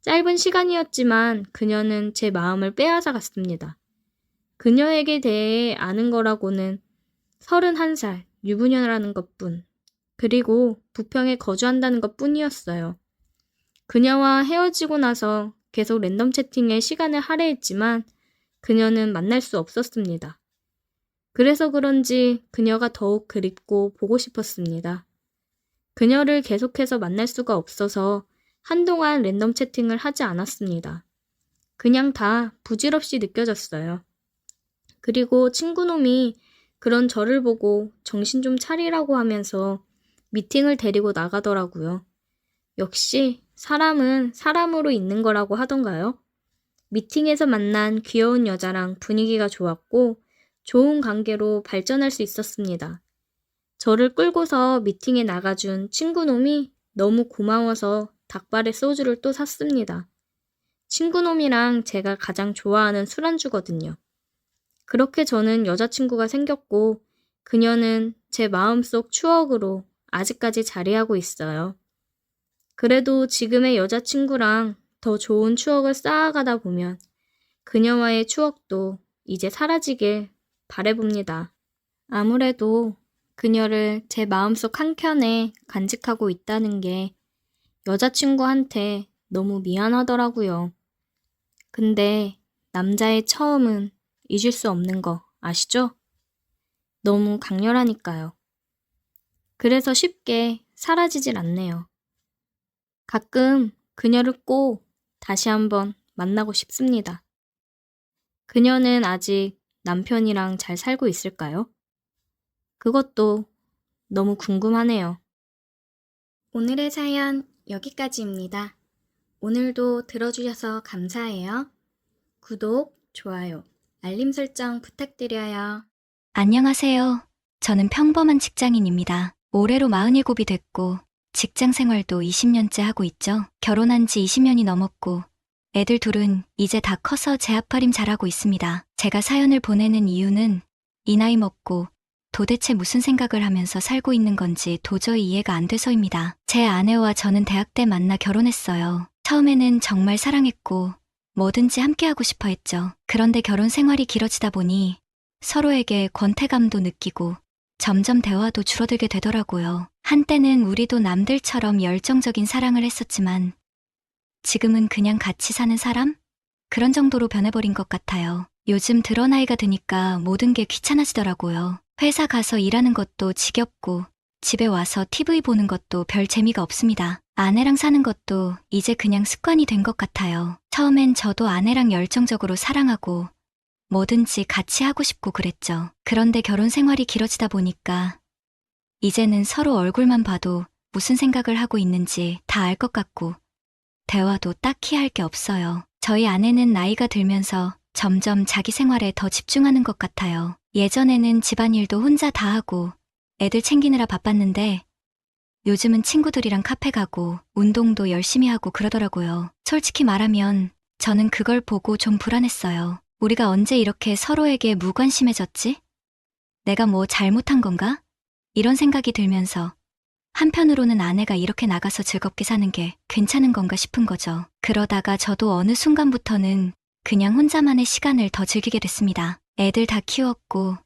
짧은 시간이었지만 그녀는 제 마음을 빼앗아 갔습니다. 그녀에게 대해 아는 거라고는 31살 유부녀라는 것뿐, 그리고 부평에 거주한다는 것뿐이었어요. 그녀와 헤어지고 나서 계속 랜덤 채팅에 시간을 할애했지만 그녀는 만날 수 없었습니다. 그래서 그런지 그녀가 더욱 그립고 보고 싶었습니다. 그녀를 계속해서 만날 수가 없어서 한동안 랜덤 채팅을 하지 않았습니다. 그냥 다 부질없이 느껴졌어요. 그리고 친구놈이 그런 저를 보고 정신 좀 차리라고 하면서 미팅을 데리고 나가더라고요. 역시 사람은 사람으로 있는 거라고 하던가요? 미팅에서 만난 귀여운 여자랑 분위기가 좋았고 좋은 관계로 발전할 수 있었습니다. 저를 끌고서 미팅에 나가준 친구놈이 너무 고마워서 닭발에 소주를 또 샀습니다. 친구놈이랑 제가 가장 좋아하는 술안주거든요. 그렇게 저는 여자친구가 생겼고 그녀는 제 마음속 추억으로 아직까지 자리하고 있어요. 그래도 지금의 여자친구랑 더 좋은 추억을 쌓아가다 보면 그녀와의 추억도 이제 사라지길 바라봅니다. 아무래도 그녀를 제 마음속 한켠에 간직하고 있다는 게 여자친구한테 너무 미안하더라고요. 근데 남자의 처음은 잊을 수 없는 거 아시죠? 너무 강렬하니까요. 그래서 쉽게 사라지질 않네요. 가끔 그녀를 꼭 다시 한번 만나고 싶습니다. 그녀는 아직 남편이랑 잘 살고 있을까요? 그것도 너무 궁금하네요. 오늘의 사연 여기까지입니다. 오늘도 들어주셔서 감사해요. 구독, 좋아요, 알림 설정 부탁드려요. 안녕하세요. 저는 평범한 직장인입니다. 올해로 47이 됐고 직장 생활도 20년째 하고 있죠. 결혼한 지 20년이 넘었고 애들 둘은 이제 다 커서 제 앞가림 잘하고 있습니다. 제가 사연을 보내는 이유는 이 나이 먹고 도대체 무슨 생각을 하면서 살고 있는 건지 도저히 이해가 안 돼서입니다. 제 아내와 저는 대학 때 만나 결혼했어요. 처음에는 정말 사랑했고 뭐든지 함께하고 싶어 했죠. 그런데 결혼 생활이 길어지다 보니 서로에게 권태감도 느끼고 점점 대화도 줄어들게 되더라고요. 한때는 우리도 남들처럼 열정적인 사랑을 했었지만 지금은 그냥 같이 사는 사람? 그런 정도로 변해버린 것 같아요. 요즘 들어 나이가 드니까 모든 게 귀찮아지더라고요. 회사 가서 일하는 것도 지겹고 집에 와서 TV 보는 것도 별 재미가 없습니다. 아내랑 사는 것도 이제 그냥 습관이 된 것 같아요. 처음엔 저도 아내랑 열정적으로 사랑하고 뭐든지 같이 하고 싶고 그랬죠. 그런데 결혼 생활이 길어지다 보니까 이제는 서로 얼굴만 봐도 무슨 생각을 하고 있는지 다 알 것 같고 대화도 딱히 할 게 없어요. 저희 아내는 나이가 들면서 점점 자기 생활에 더 집중하는 것 같아요. 예전에는 집안일도 혼자 다 하고 애들 챙기느라 바빴는데 요즘은 친구들이랑 카페 가고 운동도 열심히 하고 그러더라고요. 솔직히 말하면 저는 그걸 보고 좀 불안했어요. 우리가 언제 이렇게 서로에게 무관심해졌지? 내가 뭐 잘못한 건가? 이런 생각이 들면서 한편으로는 아내가 이렇게 나가서 즐겁게 사는 게 괜찮은 건가 싶은 거죠. 그러다가 저도 어느 순간부터는 그냥 혼자만의 시간을 더 즐기게 됐습니다. 애들 다 키웠고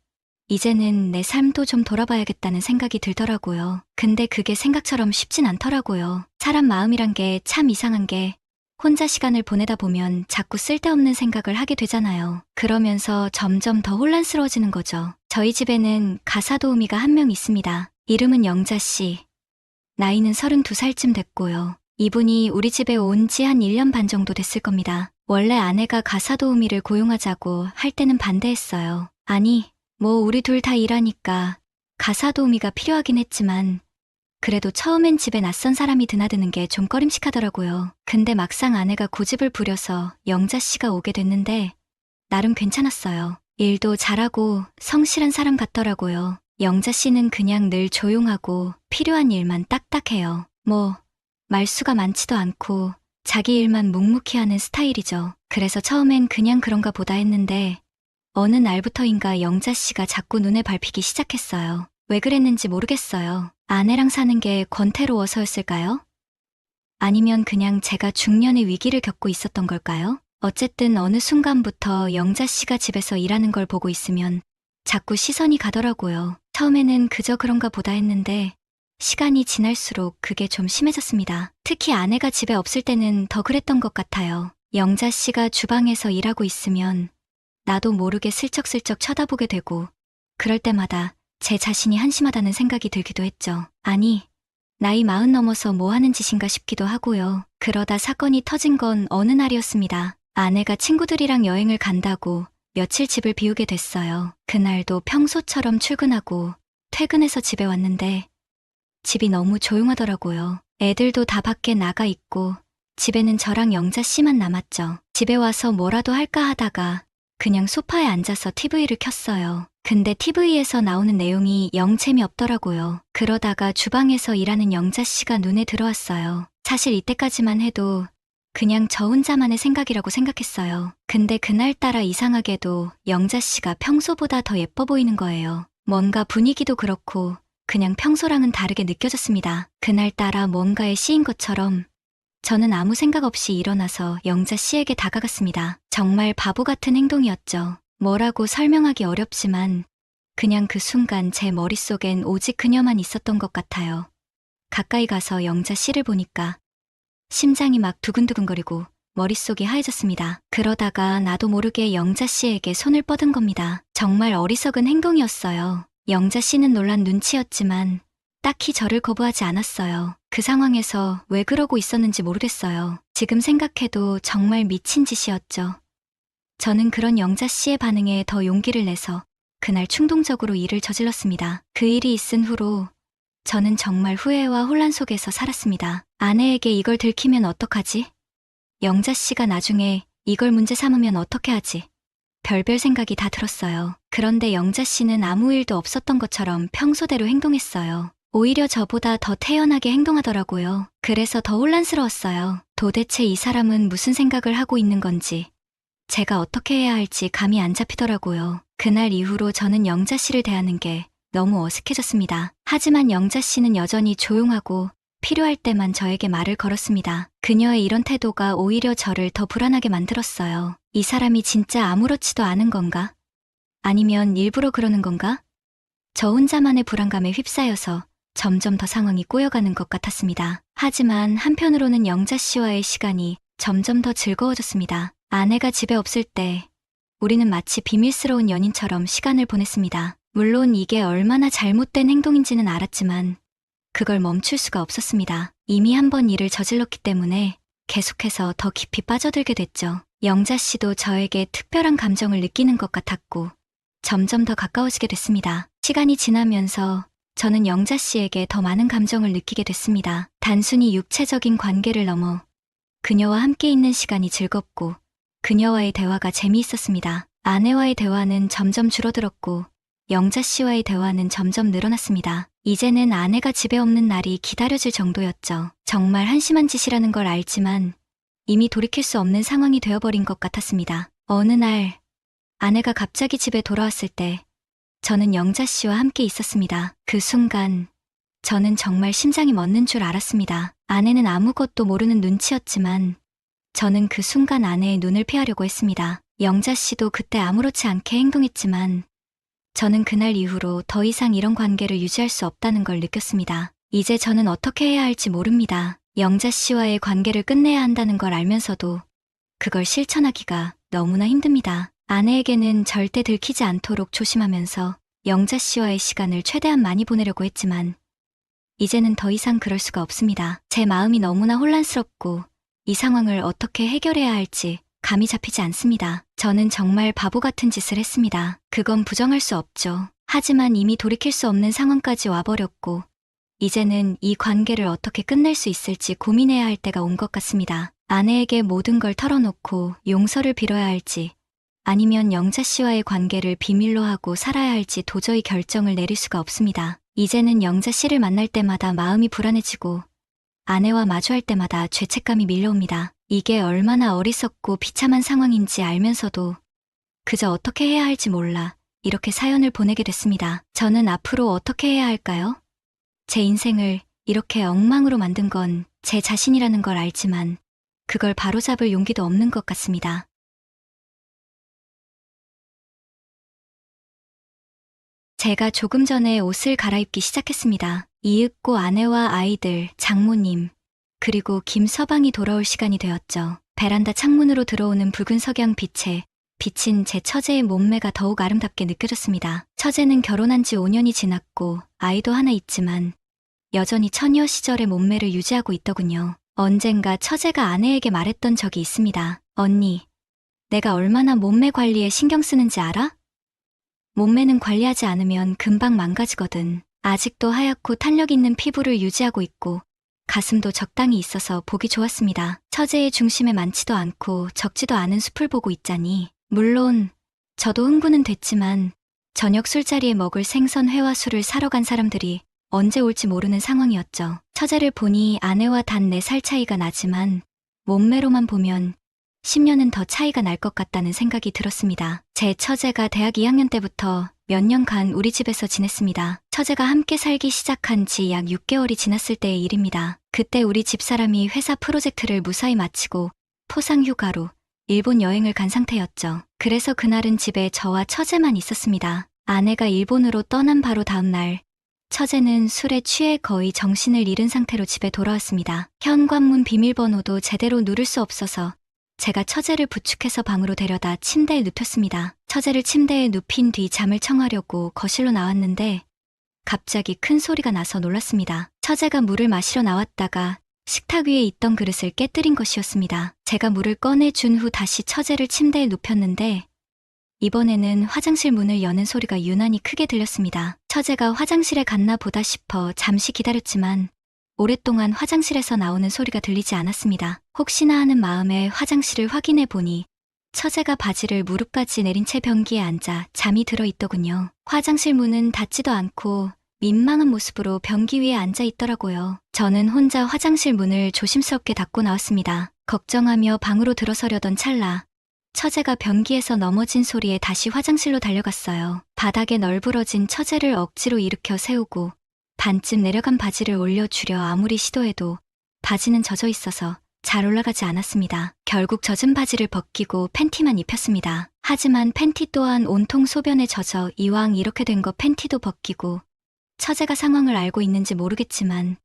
이제는 내 삶도 좀 돌아봐야겠다는 생각이 들더라고요. 근데 그게 생각처럼 쉽진 않더라고요. 사람 마음이란 게 참 이상한 게 혼자 시간을 보내다 보면 자꾸 쓸데없는 생각을 하게 되잖아요. 그러면서 점점 더 혼란스러워지는 거죠. 저희 집에는 가사 도우미가 한 명 있습니다. 이름은 영자 씨. 나이는 32살쯤 됐고요. 이분이 우리 집에 온 지 한 1년 반 정도 됐을 겁니다. 원래 아내가 가사 도우미를 고용하자고 할 때는 반대했어요. 아니, 뭐 우리 둘 다 일하니까 가사 도우미가 필요하긴 했지만 그래도 처음엔 집에 낯선 사람이 드나드는 게 좀 꺼림칙하더라고요. 근데 막상 아내가 고집을 부려서 영자 씨가 오게 됐는데 나름 괜찮았어요. 일도 잘하고 성실한 사람 같더라고요. 영자 씨는 그냥 늘 조용하고 필요한 일만 딱딱해요. 뭐 말수가 많지도 않고 자기 일만 묵묵히 하는 스타일이죠. 그래서 처음엔 그냥 그런가 보다 했는데 어느 날부터인가 영자 씨가 자꾸 눈에 밟히기 시작했어요. 왜 그랬는지 모르겠어요. 아내랑 사는 게 권태로워서였을까요? 아니면 그냥 제가 중년의 위기를 겪고 있었던 걸까요? 어쨌든 어느 순간부터 영자 씨가 집에서 일하는 걸 보고 있으면 자꾸 시선이 가더라고요. 처음에는 그저 그런가 보다 했는데 시간이 지날수록 그게 좀 심해졌습니다. 특히 아내가 집에 없을 때는 더 그랬던 것 같아요. 영자 씨가 주방에서 일하고 있으면 나도 모르게 슬쩍슬쩍 쳐다보게 되고 그럴 때마다 제 자신이 한심하다는 생각이 들기도 했죠. 아니, 나이 40 넘어서 뭐 하는 짓인가 싶기도 하고요. 그러다 사건이 터진 건 어느 날이었습니다. 아내가 친구들이랑 여행을 간다고 며칠 집을 비우게 됐어요. 그날도 평소처럼 출근하고 퇴근해서 집에 왔는데 집이 너무 조용하더라고요. 애들도 다 밖에 나가 있고 집에는 저랑 영자 씨만 남았죠. 집에 와서 뭐라도 할까 하다가 그냥 소파에 앉아서 TV를 켰어요. 근데 TV에서 나오는 내용이 영 재미없더라고요. 그러다가 주방에서 일하는 영자 씨가 눈에 들어왔어요. 사실 이때까지만 해도 그냥 저 혼자만의 생각이라고 생각했어요. 근데 그날따라 이상하게도 영자 씨가 평소보다 더 예뻐 보이는 거예요. 뭔가 분위기도 그렇고 그냥 평소랑은 다르게 느껴졌습니다. 그날따라 뭔가에 씌인 것처럼 저는 아무 생각 없이 일어나서 영자 씨에게 다가갔습니다. 정말 바보 같은 행동이었죠. 뭐라고 설명하기 어렵지만 그냥 그 순간 제 머릿속엔 오직 그녀만 있었던 것 같아요. 가까이 가서 영자 씨를 보니까 심장이 막 두근두근거리고 머릿속이 하얘졌습니다. 그러다가 나도 모르게 영자 씨에게 손을 뻗은 겁니다. 정말 어리석은 행동이었어요. 영자 씨는 놀란 눈치였지만 딱히 저를 거부하지 않았어요. 그 상황에서 왜 그러고 있었는지 모르겠어요. 지금 생각해도 정말 미친 짓이었죠. 저는 그런 영자 씨의 반응에 더 용기를 내서 그날 충동적으로 일을 저질렀습니다. 그 일이 있은 후로 저는 정말 후회와 혼란 속에서 살았습니다. 아내에게 이걸 들키면 어떡하지? 영자 씨가 나중에 이걸 문제 삼으면 어떻게 하지? 별별 생각이 다 들었어요. 그런데 영자 씨는 아무 일도 없었던 것처럼 평소대로 행동했어요. 오히려 저보다 더 태연하게 행동하더라고요. 그래서 더 혼란스러웠어요. 도대체 이 사람은 무슨 생각을 하고 있는 건지, 제가 어떻게 해야 할지 감이 안 잡히더라고요. 그날 이후로 저는 영자 씨를 대하는 게 너무 어색해졌습니다. 하지만 영자 씨는 여전히 조용하고 필요할 때만 저에게 말을 걸었습니다. 그녀의 이런 태도가 오히려 저를 더 불안하게 만들었어요. 이 사람이 진짜 아무렇지도 않은 건가? 아니면 일부러 그러는 건가? 저 혼자만의 불안감에 휩싸여서 점점 더 상황이 꼬여가는 것 같았습니다. 하지만 한편으로는 영자 씨와의 시간이 점점 더 즐거워졌습니다. 아내가 집에 없을 때 우리는 마치 비밀스러운 연인처럼 시간을 보냈습니다. 물론 이게 얼마나 잘못된 행동인지는 알았지만 그걸 멈출 수가 없었습니다. 이미 한 번 일을 저질렀기 때문에 계속해서 더 깊이 빠져들게 됐죠. 영자 씨도 저에게 특별한 감정을 느끼는 것 같았고 점점 더 가까워지게 됐습니다. 시간이 지나면서 저는 영자 씨에게 더 많은 감정을 느끼게 됐습니다. 단순히 육체적인 관계를 넘어 그녀와 함께 있는 시간이 즐겁고 그녀와의 대화가 재미있었습니다. 아내와의 대화는 점점 줄어들었고 영자 씨와의 대화는 점점 늘어났습니다. 이제는 아내가 집에 없는 날이 기다려질 정도였죠. 정말 한심한 짓이라는 걸 알지만 이미 돌이킬 수 없는 상황이 되어버린 것 같았습니다. 어느 날 아내가 갑자기 집에 돌아왔을 때 저는 영자 씨와 함께 있었습니다. 그 순간 저는 정말 심장이 멎는 줄 알았습니다. 아내는 아무것도 모르는 눈치였지만 저는 그 순간 아내의 눈을 피하려고 했습니다. 영자 씨도 그때 아무렇지 않게 행동했지만 저는 그날 이후로 더 이상 이런 관계를 유지할 수 없다는 걸 느꼈습니다. 이제 저는 어떻게 해야 할지 모릅니다. 영자 씨와의 관계를 끝내야 한다는 걸 알면서도 그걸 실천하기가 너무나 힘듭니다. 아내에게는 절대 들키지 않도록 조심하면서 영자 씨와의 시간을 최대한 많이 보내려고 했지만 이제는 더 이상 그럴 수가 없습니다. 제 마음이 너무나 혼란스럽고 이 상황을 어떻게 해결해야 할지 감이 잡히지 않습니다. 저는 정말 바보 같은 짓을 했습니다. 그건 부정할 수 없죠. 하지만 이미 돌이킬 수 없는 상황까지 와버렸고 이제는 이 관계를 어떻게 끝낼 수 있을지 고민해야 할 때가 온 것 같습니다. 아내에게 모든 걸 털어놓고 용서를 빌어야 할지 아니면 영자 씨와의 관계를 비밀로 하고 살아야 할지 도저히 결정을 내릴 수가 없습니다. 이제는 영자 씨를 만날 때마다 마음이 불안해지고 아내와 마주할 때마다 죄책감이 밀려옵니다. 이게 얼마나 어리석고 비참한 상황인지 알면서도 그저 어떻게 해야 할지 몰라 이렇게 사연을 보내게 됐습니다. 저는 앞으로 어떻게 해야 할까요? 제 인생을 이렇게 엉망으로 만든 건 제 자신이라는 걸 알지만 그걸 바로잡을 용기도 없는 것 같습니다. 제가 조금 전에 옷을 갈아입기 시작했습니다. 이윽고 아내와 아이들, 장모님, 그리고 김서방이 돌아올 시간이 되었죠. 베란다 창문으로 들어오는 붉은 석양 빛에 비친 제 처제의 몸매가 더욱 아름답게 느껴졌습니다. 처제는 결혼한 지 5년이 지났고 아이도 하나 있지만 여전히 처녀 시절의 몸매를 유지하고 있더군요. 언젠가 처제가 아내에게 말했던 적이 있습니다. 언니, 내가 얼마나 몸매 관리에 신경 쓰는지 알아? 몸매는 관리하지 않으면 금방 망가지거든. 아직도 하얗고 탄력 있는 피부를 유지하고 있고 가슴도 적당히 있어서 보기 좋았습니다. 처제의 중심에 많지도 않고 적지도 않은 숲을 보고 있자니 물론 저도 흥분은 됐지만 저녁 술자리에 먹을 생선 회와 술을 사러 간 사람들이 언제 올지 모르는 상황이었죠. 처제를 보니 아내와 단 4살 차이가 나지만 몸매로만 보면 10년은 더 차이가 날 것 같다는 생각이 들었습니다. 제 처제가 대학 2학년 때부터 몇 년간 우리 집에서 지냈습니다. 처제가 함께 살기 시작한 지 약 6개월이 지났을 때의 일입니다. 그때 우리 집사람이 회사 프로젝트를 무사히 마치고 포상 휴가로 일본 여행을 간 상태였죠. 그래서 그날은 집에 저와 처제만 있었습니다. 아내가 일본으로 떠난 바로 다음 날 처제는 술에 취해 거의 정신을 잃은 상태로 집에 돌아왔습니다. 현관문 비밀번호도 제대로 누를 수 없어서 제가 처제를 부축해서 방으로 데려다 침대에 눕혔습니다. 처제를 침대에 눕힌 뒤 잠을 청하려고 거실로 나왔는데 갑자기 큰 소리가 나서 놀랐습니다. 처제가 물을 마시러 나왔다가 식탁 위에 있던 그릇을 깨뜨린 것이었습니다. 제가 물을 꺼내준 후 다시 처제를 침대에 눕혔는데 이번에는 화장실 문을 여는 소리가 유난히 크게 들렸습니다. 처제가 화장실에 갔나 보다 싶어 잠시 기다렸지만 오랫동안 화장실에서 나오는 소리가 들리지 않았습니다. 혹시나 하는 마음에 화장실을 확인해 보니 처제가 바지를 무릎까지 내린 채 변기에 앉아 잠이 들어 있더군요. 화장실 문은 닫지도 않고 민망한 모습으로 변기 위에 앉아 있더라고요. 저는 혼자 화장실 문을 조심스럽게 닫고 나왔습니다. 걱정하며 방으로 들어서려던 찰나 처제가 변기에서 넘어진 소리에 다시 화장실로 달려갔어요. 바닥에 널브러진 처제를 억지로 일으켜 세우고 반쯤 내려간 바지를 올려주려 아무리 시도해도 바지는 젖어 있어서 잘 올라가지 않았습니다. 결국 젖은 바지를 벗기고 팬티만 입혔습니다. 하지만 팬티 또한 온통 소변에 젖어 이왕 이렇게 된 거 팬티도 벗기고 처제가 상황을 알고 있는지 모르겠지만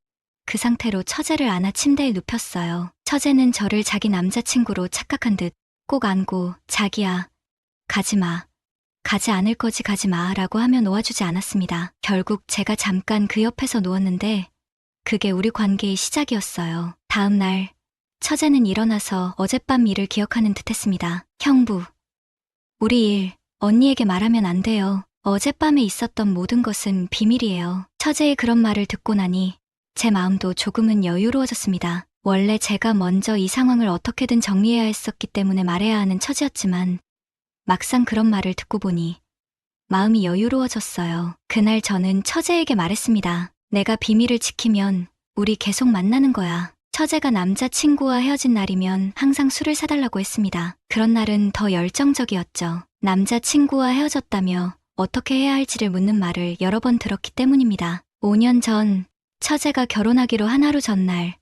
그 상태로 처제를 안아 침대에 눕혔어요. 처제는 저를 자기 남자친구로 착각한 듯 꼭 안고 자기야, 가지마. 가지 않을 거지 가지마 라고 하며 놓아주지 않았습니다. 결국 제가 잠깐 그 옆에서 누웠는데 그게 우리 관계의 시작이었어요. 다음 날 처제는 일어나서 어젯밤 일을 기억하는 듯 했습니다. 형부, 우리 일 언니에게 말하면 안 돼요. 어젯밤에 있었던 모든 것은 비밀이에요. 처제의 그런 말을 듣고 나니 제 마음도 조금은 여유로워졌습니다. 원래 제가 먼저 이 상황을 어떻게든 정리해야 했었기 때문에 말해야 하는 처지였지만 막상 그런 말을 듣고 보니 마음이 여유로워졌어요. 그날 저는 처제에게 말했습니다. 내가 비밀을 지키면 우리 계속 만나는 거야. 처제가 남자친구와 헤어진 날이면 항상 술을 사달라고 했습니다. 그런 날은 더 열정적이었죠. 남자친구와 헤어졌다며 어떻게 해야 할지를 묻는 말을 여러 번 들었기 때문입니다. 5년 전 처제가 결혼하기로 한 하루 전날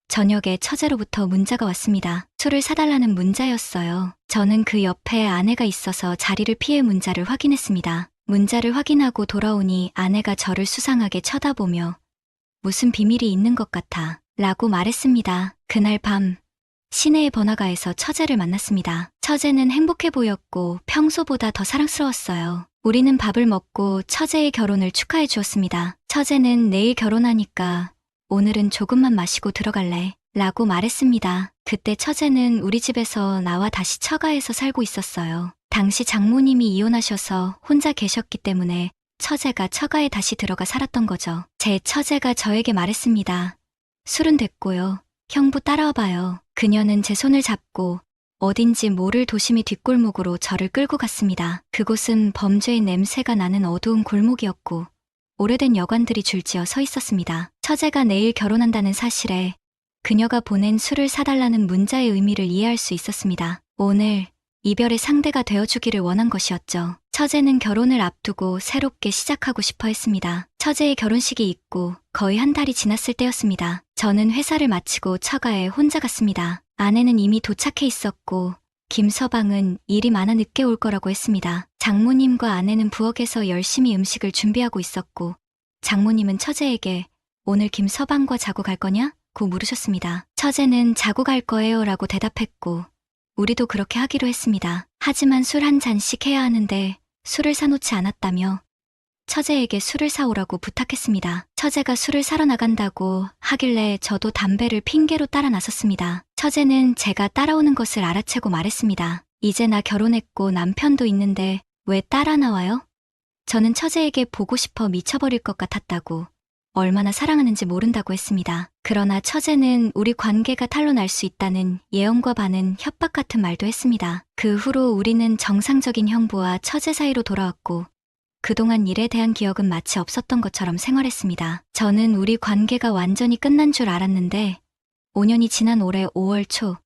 저녁에 처제로부터 문자가 왔습니다. 술을 사달라는 문자였어요. 저는 그 옆에 아내가 있어서 자리를 피해 문자를 확인했습니다. 문자를 확인하고 돌아오니 아내가 저를 수상하게 쳐다보며 무슨 비밀이 있는 것 같아 라고 말했습니다. 그날 밤 시내의 번화가에서 처제를 만났습니다. 처제는 행복해 보였고 평소보다 더 사랑스러웠어요. 우리는 밥을 먹고 처제의 결혼을 축하해 주었습니다. 처제는 내일 결혼하니까 오늘은 조금만 마시고 들어갈래 라고 말했습니다. 그때 처제는 우리 집에서 나와 다시 처가에서 살고 있었어요. 당시 장모님이 이혼하셔서 혼자 계셨기 때문에 처제가 처가에 다시 들어가 살았던 거죠. 제 처제가 저에게 말했습니다. 술은 됐고요. 형부 따라와봐요. 그녀는 제 손을 잡고 어딘지 모를 도심이 뒷골목으로 저를 끌고 갔습니다. 그곳은 범죄의 냄새가 나는 어두운 골목이었고 오래된 여관들이 줄지어 서 있었습니다. 처제가 내일 결혼한다는 사실에 그녀가 보낸 술을 사달라는 문자의 의미를 이해할 수 있었습니다. 오늘 이별의 상대가 되어주기를 원한 것이었죠. 처제는 결혼을 앞두고 새롭게 시작하고 싶어 했습니다. 처제의 결혼식이 있고 거의 한 달이 지났을 때였습니다. 저는 회사를 마치고 처가에 혼자 갔습니다. 아내는 이미 도착해 있었고 김서방은 일이 많아 늦게 올 거라고 했습니다. 장모님과 아내는 부엌에서 열심히 음식을 준비하고 있었고 장모님은 처제에게 오늘 김서방과 자고 갈 거냐? 고 물으셨습니다. 처제는 자고 갈 거예요 라고 대답했고 우리도 그렇게 하기로 했습니다. 하지만 술 한 잔씩 해야 하는데 술을 사놓지 않았다며 처제에게 술을 사오라고 부탁했습니다. 처제가 술을 사러 나간다고 하길래 저도 담배를 핑계로 따라 나섰습니다. 처제는 제가 따라오는 것을 알아채고 말했습니다. 이제 나 결혼했고 남편도 있는데 왜 따라 나와요? 저는 처제에게 보고 싶어 미쳐버릴 것 같았다고 얼마나 사랑하는지 모른다고 했습니다. 그러나 처제는 우리 관계가 탄로 날 수 있다는 예언과 반은 협박 같은 말도 했습니다. 그 후로 우리는 정상적인 형부와 처제 사이로 돌아왔고 그동안 일에 대한 기억은 마치 없었던 것처럼 생활했습니다. 저는 우리 관계가 완전히 끝난 줄 알았는데 5년이 지난 올해 5월 초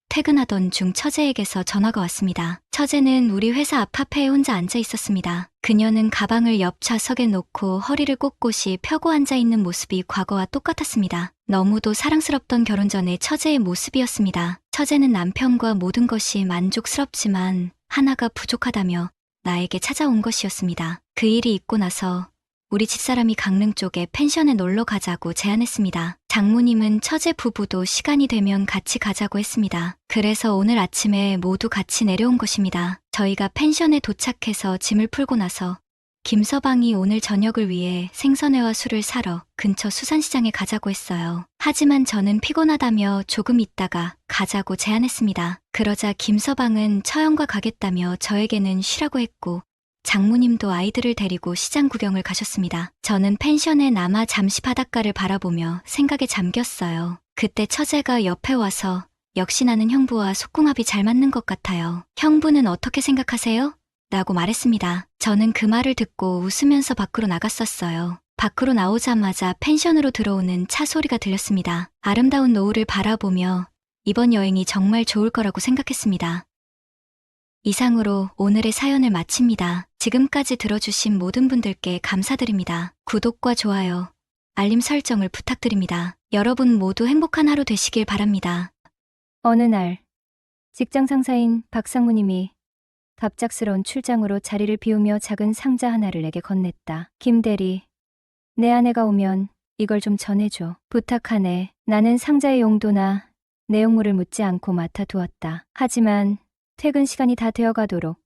퇴근하던 중 처제에게서 전화가 왔습니다. 처제는 우리 회사 앞 카페에 혼자 앉아 있었습니다. 그녀는 가방을 옆 좌석에 놓고 허리를 꼿꼿이 펴고 앉아 있는 모습이 과거와 똑같았습니다. 너무도 사랑스럽던 결혼 전의 처제의 모습이었습니다. 처제는 남편과 모든 것이 만족스럽지만 하나가 부족하다며 나에게 찾아온 것이었습니다. 그 일이 있고 나서 우리 집사람이 강릉 쪽에 펜션에 놀러 가자고 제안했습니다. 장모님은 처제 부부도 시간이 되면 같이 가자고 했습니다. 그래서 오늘 아침에 모두 같이 내려온 것입니다. 저희가 펜션에 도착해서 짐을 풀고 나서 김서방이 오늘 저녁을 위해 생선회와 술을 사러 근처 수산시장에 가자고 했어요. 하지만 저는 피곤하다며 조금 있다가 가자고 제안했습니다. 그러자 김서방은 처형과 가겠다며 저에게는 쉬라고 했고 장모님도 아이들을 데리고 시장 구경을 가셨습니다. 저는 펜션에 남아 잠시 바닷가를 바라보며 생각에 잠겼어요. 그때 처제가 옆에 와서 역시 나는 형부와 속궁합이 잘 맞는 것 같아요. 형부는 어떻게 생각하세요? 라고 말했습니다. 저는 그 말을 듣고 웃으면서 밖으로 나갔었어요. 밖으로 나오자마자 펜션으로 들어오는 차 소리가 들렸습니다. 아름다운 노을을 바라보며 이번 여행이 정말 좋을 거라고 생각했습니다. 이상으로 오늘의 사연을 마칩니다. 지금까지 들어주신 모든 분들께 감사드립니다. 구독과 좋아요, 알림 설정을 부탁드립니다. 여러분 모두 행복한 하루 되시길 바랍니다. 어느 날 직장 상사인 박상무님이 갑작스러운 출장으로 자리를 비우며 작은 상자 하나를 내게 건넸다. 김 대리, 내 아내가 오면 이걸 좀 전해줘. 부탁하네. 나는 상자의 용도나 내용물을 묻지 않고 맡아두었다. 하지만 퇴근 시간이 다 되어가도록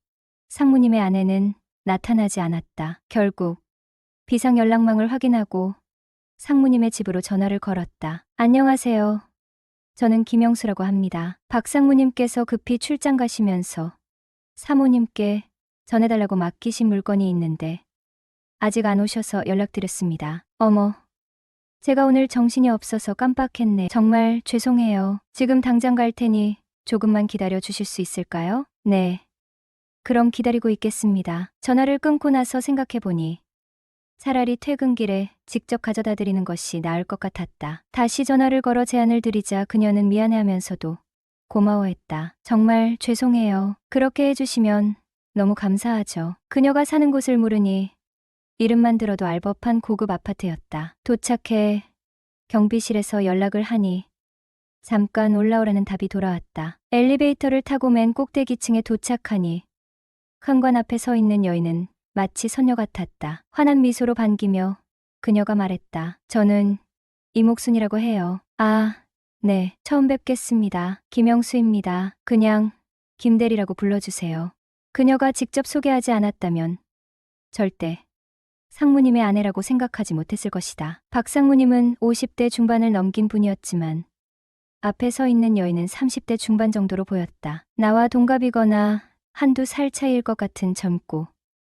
상무님의 아내는 나타나지 않았다. 결국 비상 연락망을 확인하고 상무님의 집으로 전화를 걸었다. 안녕하세요. 저는 김영수라고 합니다. 박상무님께서 급히 출장 가시면서 사모님께 전해달라고 맡기신 물건이 있는데 아직 안 오셔서 연락드렸습니다. 어머, 제가 오늘 정신이 없어서 깜빡했네. 정말 죄송해요. 지금 당장 갈 테니 조금만 기다려 주실 수 있을까요? 네. 그럼 기다리고 있겠습니다. 전화를 끊고 나서 생각해보니 차라리 퇴근길에 직접 가져다 드리는 것이 나을 것 같았다. 다시 전화를 걸어 제안을 드리자 그녀는 미안해하면서도 고마워했다. 정말 죄송해요. 그렇게 해주시면 너무 감사하죠. 그녀가 사는 곳을 물으니 이름만 들어도 알 법한 고급 아파트였다. 도착해 경비실에서 연락을 하니 잠깐 올라오라는 답이 돌아왔다. 엘리베이터를 타고 맨 꼭대기층에 도착하니 현관 앞에 서 있는 여인은 마치 선녀 같았다. 환한 미소로 반기며 그녀가 말했다. 저는 이목순이라고 해요. 아, 네. 처음 뵙겠습니다. 김영수입니다. 그냥 김대리라고 불러주세요. 그녀가 직접 소개하지 않았다면 절대 상무님의 아내라고 생각하지 못했을 것이다. 박상무님은 50대 중반을 넘긴 분이었지만 앞에 서 있는 여인은 30대 중반 정도로 보였다. 나와 동갑이거나 한두 살 차이일 것 같은 젊고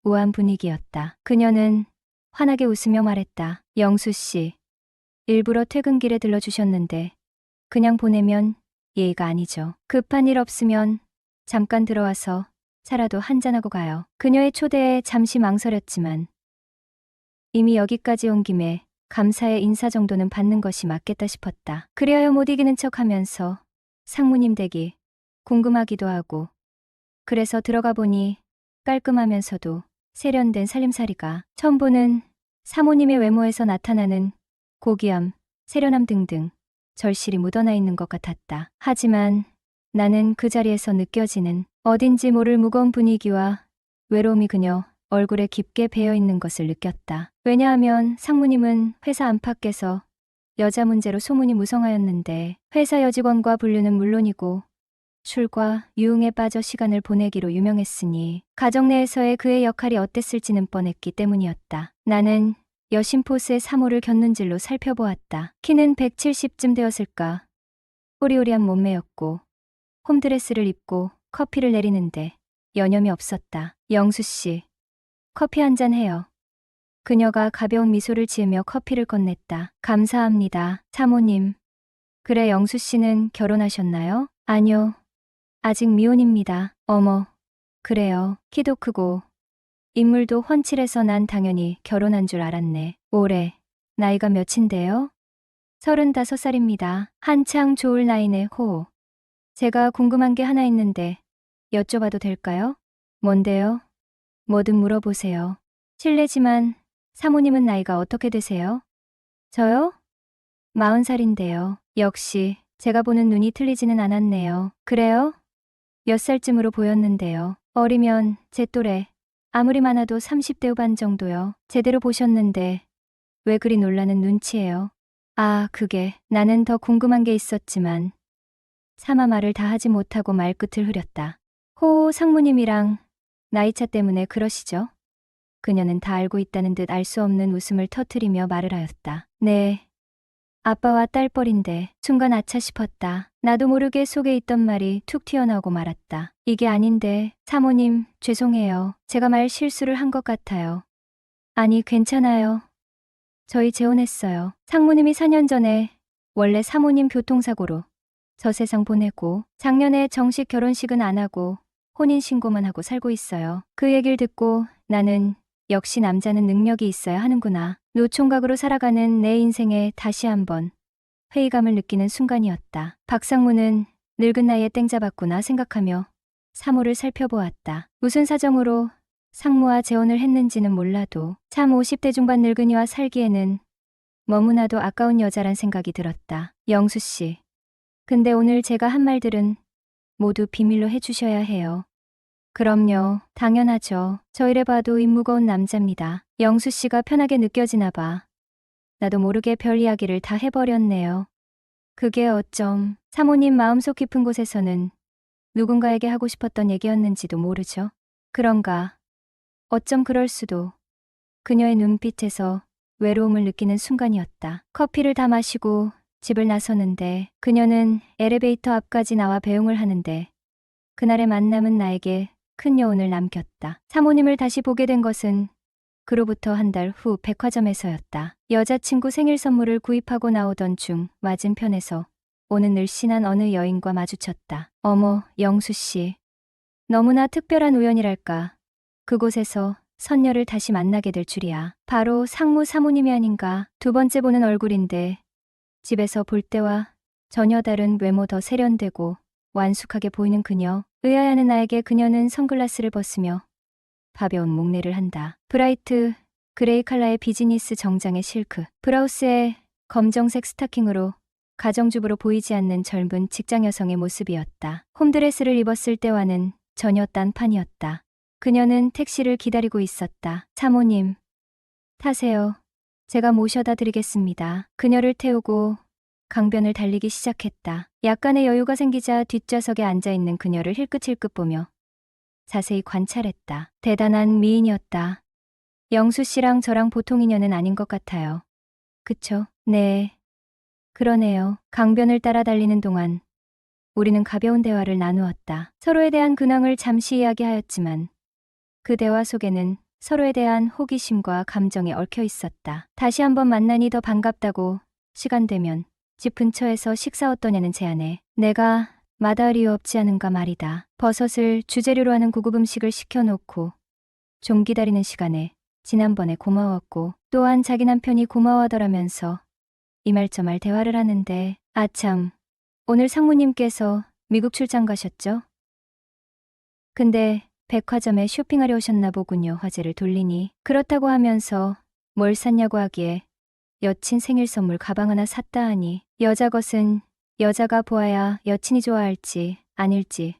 우아한 분위기였다. 그녀는 환하게 웃으며 말했다. 영수 씨, 일부러 퇴근길에 들러주셨는데 그냥 보내면 예의가 아니죠. 급한 일 없으면 잠깐 들어와서 차라도 한잔하고 가요. 그녀의 초대에 잠시 망설였지만 이미 여기까지 온 김에 감사의 인사 정도는 받는 것이 맞겠다 싶었다. 그리하여 못 이기는 척하면서 상무님 댁이 궁금하기도 하고 그래서 들어가 보니 깔끔하면서도 세련된 살림살이가 처음 보는 사모님의 외모에서 나타나는 고귀함, 세련함 등등 절실히 묻어나 있는 것 같았다. 하지만 나는 그 자리에서 느껴지는 어딘지 모를 무거운 분위기와 외로움이 그녀 얼굴에 깊게 배어 있는 것을 느꼈다. 왜냐하면 상무님은 회사 안팎에서 여자 문제로 소문이 무성하였는데 회사 여직원과 분류는 물론이고 술과 유흥에 빠져 시간을 보내기로 유명했으니 가정 내에서의 그의 역할이 어땠을지는 뻔했기 때문이었다. 나는 여신 포스의 사모를 곁눈질로 살펴보았다. 키는 170쯤 되었을까. 호리호리한 몸매였고 홈드레스를 입고 커피를 내리는데 여념이 없었다. 영수 씨, 커피 한 잔 해요. 그녀가 가벼운 미소를 지으며 커피를 건넸다. 감사합니다, 사모님. 그래, 영수 씨는 결혼하셨나요? 아니요. 아직 미혼입니다. 어머, 그래요. 키도 크고 인물도 훤칠해서 난 당연히 결혼한 줄 알았네. 올해 나이가 몇인데요? 35살입니다. 한창 좋을 나이네. 호. 제가 궁금한 게 하나 있는데 여쭤봐도 될까요? 뭔데요? 뭐든 물어보세요. 실례지만 사모님은 나이가 어떻게 되세요? 저요? 40살인데요. 역시 제가 보는 눈이 틀리지는 않았네요. 그래요? 몇 살쯤으로 보였는데요. 어리면 제 또래, 아무리 많아도 30대 후반 정도요. 제대로 보셨는데 왜 그리 놀라는 눈치예요? 아, 그게 나는 더 궁금한 게 있었지만 차마 말을 다 하지 못하고 말끝을 흐렸다. 호, 상무님이랑 나이차 때문에 그러시죠? 그녀는 다 알고 있다는 듯 알 수 없는 웃음을 터뜨리며 말을 하였다. 네. 아빠와 딸뻘인데 순간 아차 싶었다. 나도 모르게 속에 있던 말이 툭 튀어나오고 말았다. 이게 아닌데, 사모님, 죄송해요. 제가 말 실수를 한 것 같아요. 아니, 괜찮아요. 저희 재혼했어요. 상무님이 4년 전에 원래 사모님 교통사고로 저 세상 보내고 작년에 정식 결혼식은 안 하고 혼인신고만 하고 살고 있어요. 그 얘기를 듣고 나는 역시 남자는 능력이 있어야 하는구나. 노총각으로 살아가는 내 인생에 다시 한번 회의감을 느끼는 순간이었다. 박상무는 늙은 나이에 땡 잡았구나 생각하며 사모를 살펴보았다. 무슨 사정으로 상무와 재혼을 했는지는 몰라도 참 50대 중반 늙은이와 살기에는 너무나도 아까운 여자란 생각이 들었다. 영수 씨. 근데 오늘 제가 한 말들은 모두 비밀로 해주셔야 해요. 그럼요. 당연하죠. 저 이래 봐도 입 무거운 남자입니다. 영수 씨가 편하게 느껴지나 봐. 나도 모르게 별 이야기를 다 해버렸네요. 그게 어쩜 사모님 마음속 깊은 곳에서는 누군가에게 하고 싶었던 얘기였는지도 모르죠. 그런가. 어쩜 그럴 수도. 그녀의 눈빛에서 외로움을 느끼는 순간이었다. 커피를 다 마시고 집을 나서는데 그녀는 엘리베이터 앞까지 나와 배웅을 하는데 그날의 만남은 나에게 큰 여운을 남겼다. 사모님을 다시 보게 된 것은 그로부터 한 달 후 백화점에서였다. 여자친구 생일 선물을 구입하고 나오던 중 맞은편에서 오는 늘씬한 어느 여인과 마주쳤다. 어머, 영수 씨. 너무나 특별한 우연이랄까. 그곳에서 선녀를 다시 만나게 될 줄이야. 바로 상무 사모님이 아닌가. 두 번째 보는 얼굴인데 집에서 볼 때와 전혀 다른 외모 더 세련되고 완숙하게 보이는 그녀. 의아해하는 나에게 그녀는 선글라스를 벗으며 가벼운 목례를 한다. 브라이트 그레이 컬러의 비즈니스 정장의 실크 브라우스에 검정색 스타킹으로 가정주부로 보이지 않는 젊은 직장 여성의 모습이었다. 홈드레스를 입었을 때와는 전혀 딴판이었다. 그녀는 택시를 기다리고 있었다. 사모님, 타세요. 제가 모셔다 드리겠습니다. 그녀를 태우고 강변을 달리기 시작했다. 약간의 여유가 생기자 뒷좌석에 앉아있는 그녀를 힐끗힐끗 보며 자세히 관찰했다. 대단한 미인이었다. 영수 씨랑 저랑 보통 인연은 아닌 것 같아요. 그쵸? 네. 그러네요. 강변을 따라 달리는 동안 우리는 가벼운 대화를 나누었다. 서로에 대한 근황을 잠시 이야기하였지만 그 대화 속에는 서로에 대한 호기심과 감정이 얽혀 있었다. 다시 한번 만나니 더 반갑다고 시간 되면 집 근처에서 식사 어떠냐는 제안에 내가 마다할 이유 없지 않은가 말이다. 버섯을 주재료로 하는 고급 음식을 시켜놓고 좀 기다리는 시간에 지난번에 고마웠고 또한 자기 남편이 고마워하더라면서 이 말 저 말 대화를 하는데 아참 오늘 상무님께서 미국 출장 가셨죠? 근데 백화점에 쇼핑하려 오셨나 보군요. 화제를 돌리니 그렇다고 하면서 뭘 샀냐고 하기에 여친 생일 선물 가방 하나 샀다 하니 여자 것은 여자가 보아야 여친이 좋아할지 아닐지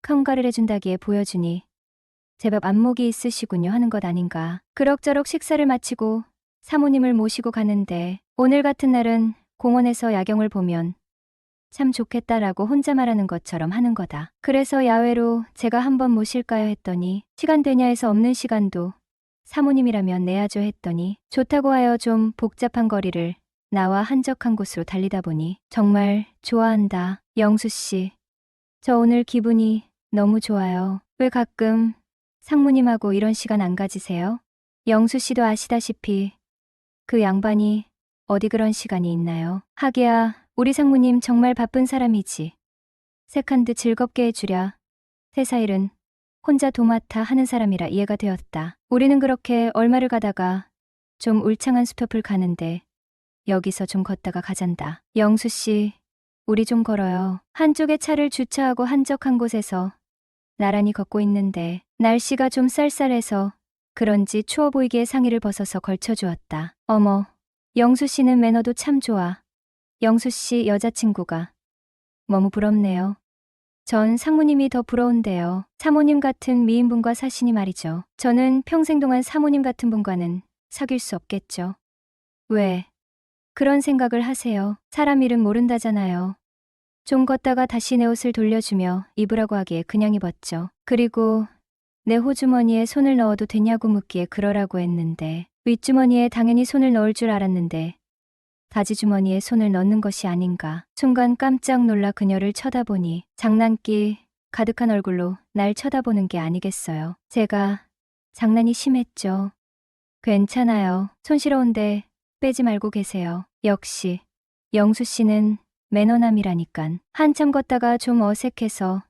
컴가를 해준다기에 보여주니 제법 안목이 있으시군요 하는 것 아닌가. 그럭저럭 식사를 마치고 사모님을 모시고 가는데 오늘 같은 날은 공원에서 야경을 보면 참 좋겠다라고 혼자 말하는 것처럼 하는 거다. 그래서 야외로 제가 한번 모실까요 했더니 시간 되냐 해서 없는 시간도 사모님이라면 내야죠 했더니 좋다고 하여 좀 복잡한 거리를 나와 한적한 곳으로 달리다 보니 정말 좋아한다. 영수 씨, 저 오늘 기분이 너무 좋아요. 왜 가끔 상무님하고 이런 시간 안 가지세요? 영수 씨도 아시다시피 그 양반이 어디 그런 시간이 있나요? 하기야 우리 상무님 정말 바쁜 사람이지. 색한 듯 즐겁게 해주랴. 세사일은 혼자 도맡아 하는 사람이라 이해가 되었다. 우리는 그렇게 얼마를 가다가 좀 울창한 숲옆을 가는데 여기서 좀 걷다가 가잔다. 영수 씨, 우리 좀 걸어요. 한쪽에 차를 주차하고 한적한 곳에서 나란히 걷고 있는데 날씨가 좀 쌀쌀해서 그런지 추워 보이기에 상의를 벗어서 걸쳐주었다. 어머, 영수 씨는 매너도 참 좋아. 영수 씨 여자친구가 너무 부럽네요. 전 상무님이 더 부러운데요. 사모님 같은 미인분과 사시니 말이죠. 저는 평생 동안 사모님 같은 분과는 사귈 수 없겠죠. 왜? 그런 생각을 하세요. 사람 일은 모른다잖아요. 좀 걷다가 다시 내 옷을 돌려주며 입으라고 하기에 그냥 입었죠. 그리고 내 호주머니에 손을 넣어도 되냐고 묻기에 그러라고 했는데 윗주머니에 당연히 손을 넣을 줄 알았는데 바지주머니에 손을 넣는 것이 아닌가. 순간 깜짝 놀라 그녀를 쳐다보니 장난기 가득한 얼굴로 날 쳐다보는 게 아니겠어요. 제가 장난이 심했죠. 괜찮아요. 촌스러운데 빼지 말고 계세요. 역시 영수 씨는 매너남이라니깐. 한참 걷다가 좀 어색해서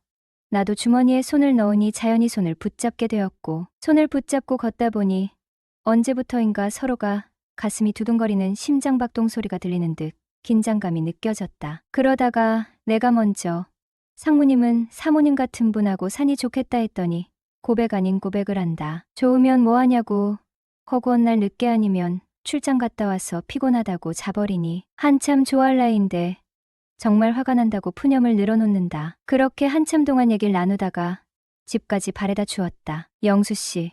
나도 주머니에 손을 넣으니 자연히 손을 붙잡게 되었고 손을 붙잡고 걷다 보니 언제부터인가 서로가 가슴이 두둥거리는 심장박동 소리가 들리는 듯 긴장감이 느껴졌다. 그러다가 내가 먼저 상무님은 사모님 같은 분하고 산이 좋겠다 했더니 고백 아닌 고백을 한다. 좋으면 뭐하냐고. 허구한 날 늦게 아니면 출장 갔다 와서 피곤하다고 자버리니 한참 좋아할 나이인데 정말 화가 난다고 푸념을 늘어놓는다. 그렇게 한참 동안 얘기를 나누다가 집까지 바래다 주었다. 영수 씨,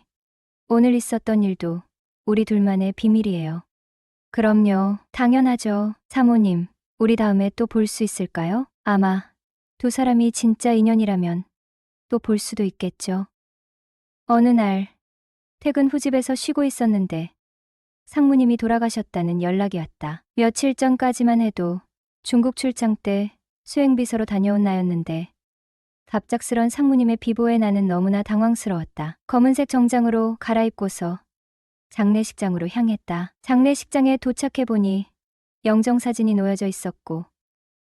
오늘 있었던 일도 우리 둘만의 비밀이에요. 그럼요, 당연하죠. 사모님, 우리 다음에 또 볼 수 있을까요? 아마 두 사람이 진짜 인연이라면 또 볼 수도 있겠죠. 어느 날 퇴근 후 집에서 쉬고 있었는데 상무님이 돌아가셨다는 연락이 왔다. 며칠 전까지만 해도 중국 출장 때 수행비서로 다녀온 나였는데 갑작스런 상무님의 비보에 나는 너무나 당황스러웠다. 검은색 정장으로 갈아입고서 장례식장으로 향했다. 장례식장에 도착해보니 영정사진이 놓여져 있었고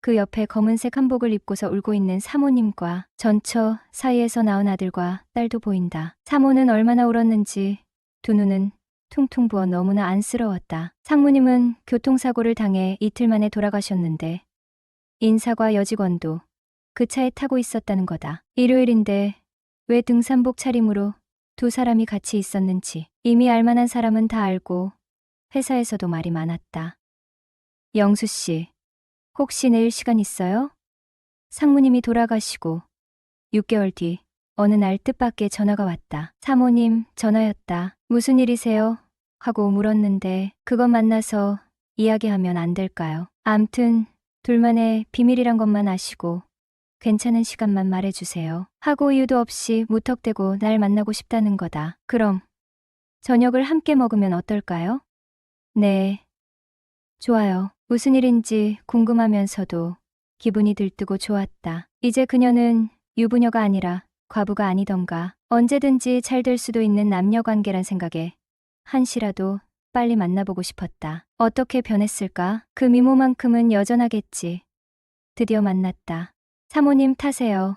그 옆에 검은색 한복을 입고서 울고 있는 사모님과 전처 사이에서 낳은 아들과 딸도 보인다. 사모는 얼마나 울었는지 두 눈은 퉁퉁 부어 너무나 안쓰러웠다. 상무님은 교통사고를 당해 이틀 만에 돌아가셨는데 인사과 여직원도 그 차에 타고 있었다는 거다. 일요일인데 왜 등산복 차림으로 두 사람이 같이 있었는지 이미 알만한 사람은 다 알고 회사에서도 말이 많았다. 영수 씨, 혹시 내일 시간 있어요? 상무님이 돌아가시고 6개월 뒤 어느 날 뜻밖의 전화가 왔다. 사모님, 전화였다. 무슨 일이세요? 하고 물었는데 그것 만나서 이야기하면 안 될까요? 암튼 둘만의 비밀이란 것만 아시고 괜찮은 시간만 말해주세요. 하고 이유도 없이 무턱대고 날 만나고 싶다는 거다. 그럼 저녁을 함께 먹으면 어떨까요? 네, 좋아요. 무슨 일인지 궁금하면서도 기분이 들뜨고 좋았다. 이제 그녀는 유부녀가 아니라 과부가 아니던가. 언제든지 잘 될 수도 있는 남녀 관계란 생각에 한시라도 빨리 만나보고 싶었다. 어떻게 변했을까? 그 미모만큼은 여전하겠지. 드디어 만났다. 사모님 타세요.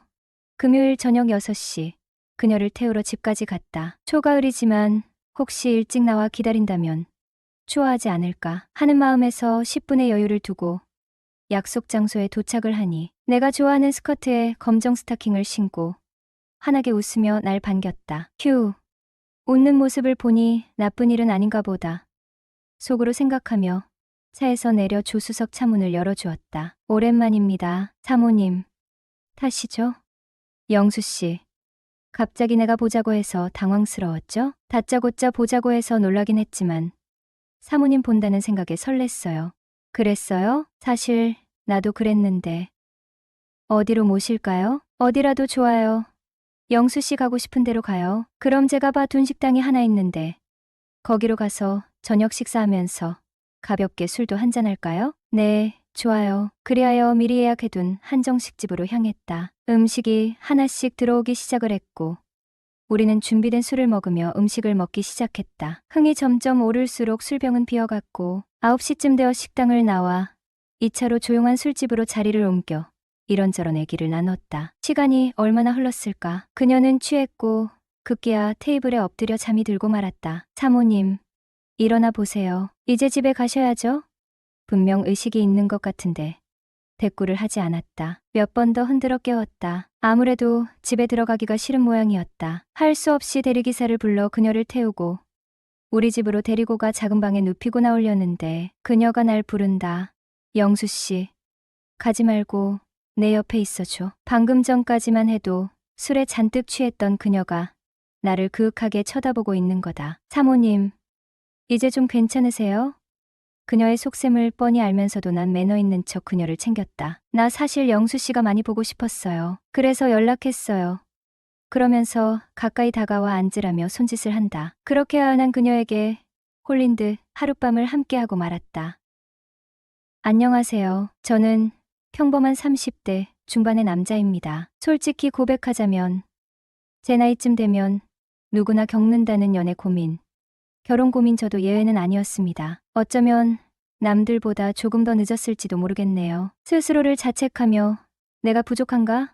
금요일 저녁 6시. 그녀를 태우러 집까지 갔다. 초가을이지만 혹시 일찍 나와 기다린다면 좋아하지 않을까 하는 마음에서 10분의 여유를 두고 약속 장소에 도착을 하니 내가 좋아하는 스커트에 검정 스타킹을 신고 환하게 웃으며 날 반겼다. 휴, 웃는 모습을 보니 나쁜 일은 아닌가 보다. 속으로 생각하며 차에서 내려 조수석 차문을 열어주었다. 오랜만입니다. 사모님, 타시죠? 영수 씨, 갑자기 내가 보자고 해서 당황스러웠죠? 다짜고짜 보자고 해서 놀라긴 했지만 사모님 본다는 생각에 설렜어요. 그랬어요? 사실 나도 그랬는데. 어디로 모실까요? 어디라도 좋아요. 영수 씨 가고 싶은 대로 가요. 그럼 제가 봐둔 식당이 하나 있는데 거기로 가서 저녁 식사하면서 가볍게 술도 한잔할까요? 네, 좋아요. 그리하여 미리 예약해둔 한정식집으로 향했다. 음식이 하나씩 들어오기 시작을 했고 우리는 준비된 술을 먹으며 음식을 먹기 시작했다. 흥이 점점 오를수록 술병은 비어갔고 9시쯤 되어 식당을 나와 2차로 조용한 술집으로 자리를 옮겨 이런저런 얘기를 나눴다. 시간이 얼마나 흘렀을까? 그녀는 취했고 급기야 테이블에 엎드려 잠이 들고 말았다. 사모님, 일어나 보세요. 이제 집에 가셔야죠? 분명 의식이 있는 것 같은데 대꾸를 하지 않았다. 몇 번 더 흔들어 깨웠다. 아무래도 집에 들어가기가 싫은 모양이었다. 할 수 없이 대리기사를 불러 그녀를 태우고 우리 집으로 데리고 가 작은 방에 눕히고 나오려는데 그녀가 날 부른다. 영수 씨, 가지 말고 내 옆에 있어줘. 방금 전까지만 해도 술에 잔뜩 취했던 그녀가 나를 그윽하게 쳐다보고 있는 거다. 사모님, 이제 좀 괜찮으세요? 그녀의 속셈을 뻔히 알면서도 난 매너 있는 척 그녀를 챙겼다. 나 사실 영수 씨가 많이 보고 싶었어요. 그래서 연락했어요. 그러면서 가까이 다가와 앉으라며 손짓을 한다. 그렇게 아흔한 그녀에게 홀린 듯 하룻밤을 함께하고 말았다. 안녕하세요. 저는 평범한 30대 중반의 남자입니다. 솔직히 고백하자면 제 나이쯤 되면 누구나 겪는다는 연애 고민, 결혼 고민 저도 예외는 아니었습니다. 어쩌면 남들보다 조금 더 늦었을지도 모르겠네요. 스스로를 자책하며 내가 부족한가?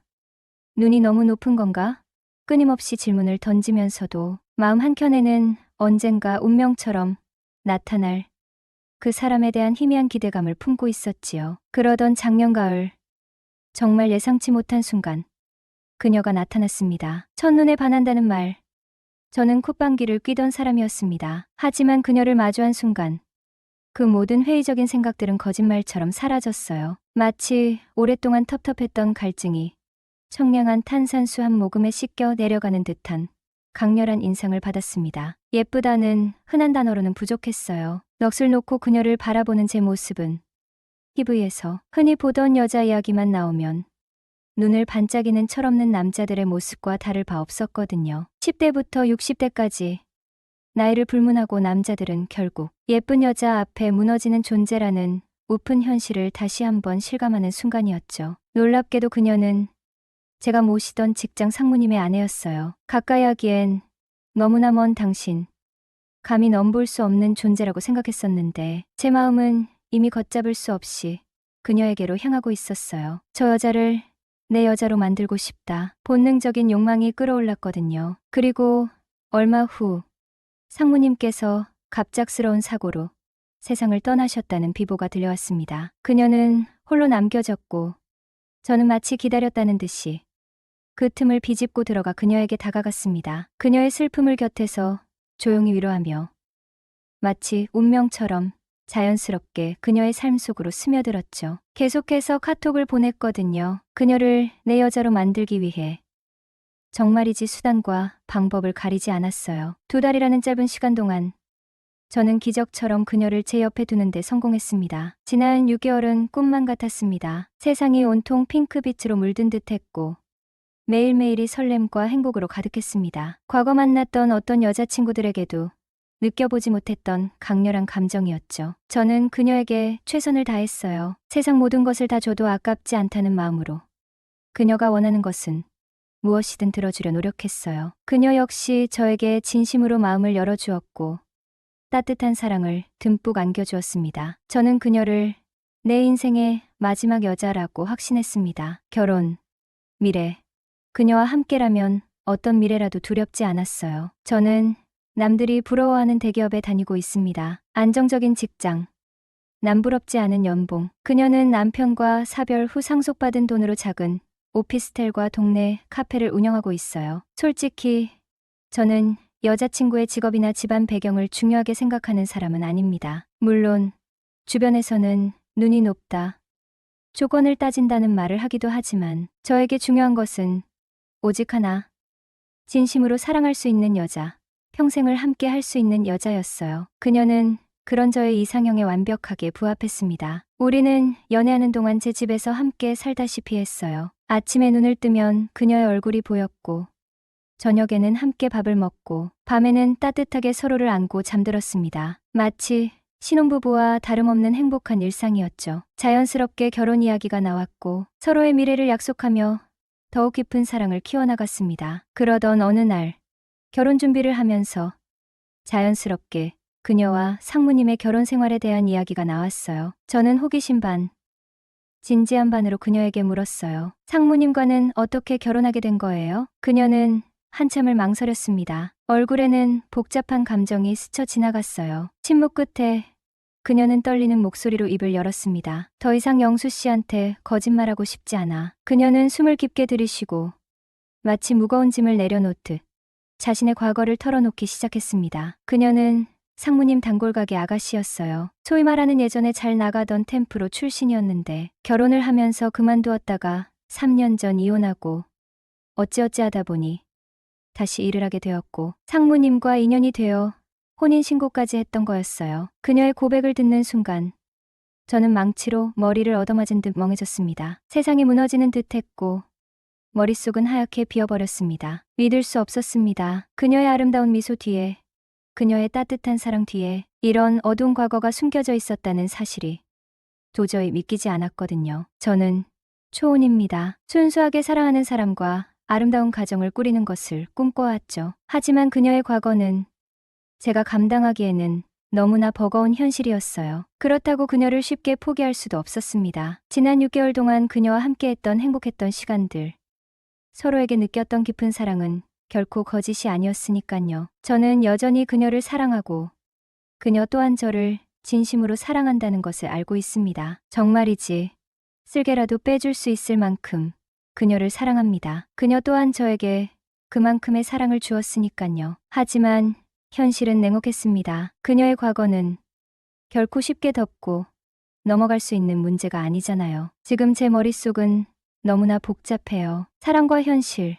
눈이 너무 높은 건가? 끊임없이 질문을 던지면서도 마음 한켠에는 언젠가 운명처럼 나타날 그 사람에 대한 희미한 기대감을 품고 있었지요. 그러던 작년 가을 정말 예상치 못한 순간 그녀가 나타났습니다. 첫눈에 반한다는 말. 저는 콧방귀를 뀌던 사람이었습니다. 하지만 그녀를 마주한 순간 그 모든 회의적인 생각들은 거짓말처럼 사라졌어요. 마치 오랫동안 텁텁했던 갈증이 청량한 탄산수 한 모금에 씻겨 내려가는 듯한 강렬한 인상을 받았습니다. 예쁘다는 흔한 단어로는 부족했어요. 넋을 놓고 그녀를 바라보는 제 모습은 TV에서 흔히 보던 여자 이야기만 나오면 눈을 반짝이는 철없는 남자들의 모습과 다를 바 없었거든요. 10대부터 60대까지 나이를 불문하고 남자들은 결국 예쁜 여자 앞에 무너지는 존재라는 우픈 현실을 다시 한번 실감하는 순간이었죠. 놀랍게도 그녀는 제가 모시던 직장 상무님의 아내였어요. 가까이 하기엔 너무나 먼 당신, 감히 넘볼 수 없는 존재라고 생각했었는데 제 마음은 이미 걷잡을 수 없이 그녀에게로 향하고 있었어요. 저 여자를 내 여자로 만들고 싶다. 본능적인 욕망이 끌어올랐거든요. 그리고 얼마 후 상무님께서 갑작스러운 사고로 세상을 떠나셨다는 비보가 들려왔습니다. 그녀는 홀로 남겨졌고 저는 마치 기다렸다는 듯이 그 틈을 비집고 들어가 그녀에게 다가갔습니다. 그녀의 슬픔을 곁에서 조용히 위로하며 마치 운명처럼 자연스럽게 그녀의 삶 속으로 스며들었죠. 계속해서 카톡을 보냈거든요. 그녀를 내 여자로 만들기 위해. 정말이지 수단과 방법을 가리지 않았어요. 2달이라는 짧은 시간 동안 저는 기적처럼 그녀를 제 옆에 두는 데 성공했습니다. 지난 6개월은 꿈만 같았습니다. 세상이 온통 핑크빛으로 물든 듯했고 매일매일이 설렘과 행복으로 가득했습니다. 과거 만났던 어떤 여자친구들에게도 느껴보지 못했던 강렬한 감정이었죠. 저는 그녀에게 최선을 다했어요. 세상 모든 것을 다 줘도 아깝지 않다는 마음으로. 그녀가 원하는 것은 무엇이든 들어주려 노력했어요. 그녀 역시 저에게 진심으로 마음을 열어주었고 따뜻한 사랑을 듬뿍 안겨주었습니다. 저는 그녀를 내 인생의 마지막 여자라고 확신했습니다. 결혼, 미래, 그녀와 함께라면 어떤 미래라도 두렵지 않았어요. 저는 남들이 부러워하는 대기업에 다니고 있습니다. 안정적인 직장, 남부럽지 않은 연봉. 그녀는 남편과 사별 후 상속받은 돈으로 작은 오피스텔과 동네 카페를 운영하고 있어요. 솔직히 저는 여자친구의 직업이나 집안 배경을 중요하게 생각하는 사람은 아닙니다. 물론 주변에서는 눈이 높다, 조건을 따진다는 말을 하기도 하지만 저에게 중요한 것은 오직 하나, 진심으로 사랑할 수 있는 여자, 평생을 함께 할 수 있는 여자였어요. 그녀는 그런 저의 이상형에 완벽하게 부합했습니다. 우리는 연애하는 동안 제 집에서 함께 살다시피 했어요. 아침에 눈을 뜨면 그녀의 얼굴이 보였고 저녁에는 함께 밥을 먹고 밤에는 따뜻하게 서로를 안고 잠들었습니다. 마치 신혼부부와 다름없는 행복한 일상이었죠. 자연스럽게 결혼 이야기가 나왔고 서로의 미래를 약속하며 더욱 깊은 사랑을 키워나갔습니다. 그러던 어느 날 결혼 준비를 하면서 자연스럽게 그녀와 상무님의 결혼 생활에 대한 이야기가 나왔어요. 저는 호기심 반, 진지한 반으로 그녀에게 물었어요. 상무님과는 어떻게 결혼하게 된 거예요? 그녀는 한참을 망설였습니다. 얼굴에는 복잡한 감정이 스쳐 지나갔어요. 침묵 끝에 그녀는 떨리는 목소리로 입을 열었습니다. 더 이상 영수 씨한테 거짓말하고 싶지 않아. 그녀는 숨을 깊게 들이쉬고 마치 무거운 짐을 내려놓듯 자신의 과거를 털어놓기 시작했습니다. 그녀는 상무님 단골 가게 아가씨였어요. 소위 말하는 예전에 잘 나가던 템프로 출신이었는데 결혼을 하면서 그만두었다가 3년 전 이혼하고 어찌어찌 하다 보니 다시 일을 하게 되었고 상무님과 인연이 되어 혼인신고까지 했던 거였어요. 그녀의 고백을 듣는 순간 저는 망치로 머리를 얻어맞은 듯 멍해졌습니다. 세상이 무너지는 듯했고 머릿속은 하얗게 비어버렸습니다. 믿을 수 없었습니다. 그녀의 아름다운 미소 뒤에, 그녀의 따뜻한 사랑 뒤에 이런 어두운 과거가 숨겨져 있었다는 사실이 도저히 믿기지 않았거든요. 저는 초혼입니다. 순수하게 사랑하는 사람과 아름다운 가정을 꾸리는 것을 꿈꿔왔죠. 하지만 그녀의 과거는 제가 감당하기에는 너무나 버거운 현실이었어요. 그렇다고 그녀를 쉽게 포기할 수도 없었습니다. 지난 6개월 동안 그녀와 함께했던 행복했던 시간들, 서로에게 느꼈던 깊은 사랑은 결코 거짓이 아니었으니깐요. 저는 여전히 그녀를 사랑하고 그녀 또한 저를 진심으로 사랑한다는 것을 알고 있습니다. 정말이지 쓸개라도 빼줄 수 있을 만큼 그녀를 사랑합니다. 그녀 또한 저에게 그만큼의 사랑을 주었으니깐요. 하지만 현실은 냉혹했습니다. 그녀의 과거는 결코 쉽게 덮고 넘어갈 수 있는 문제가 아니잖아요. 지금 제 머릿속은 너무나 복잡해요. 사랑과 현실,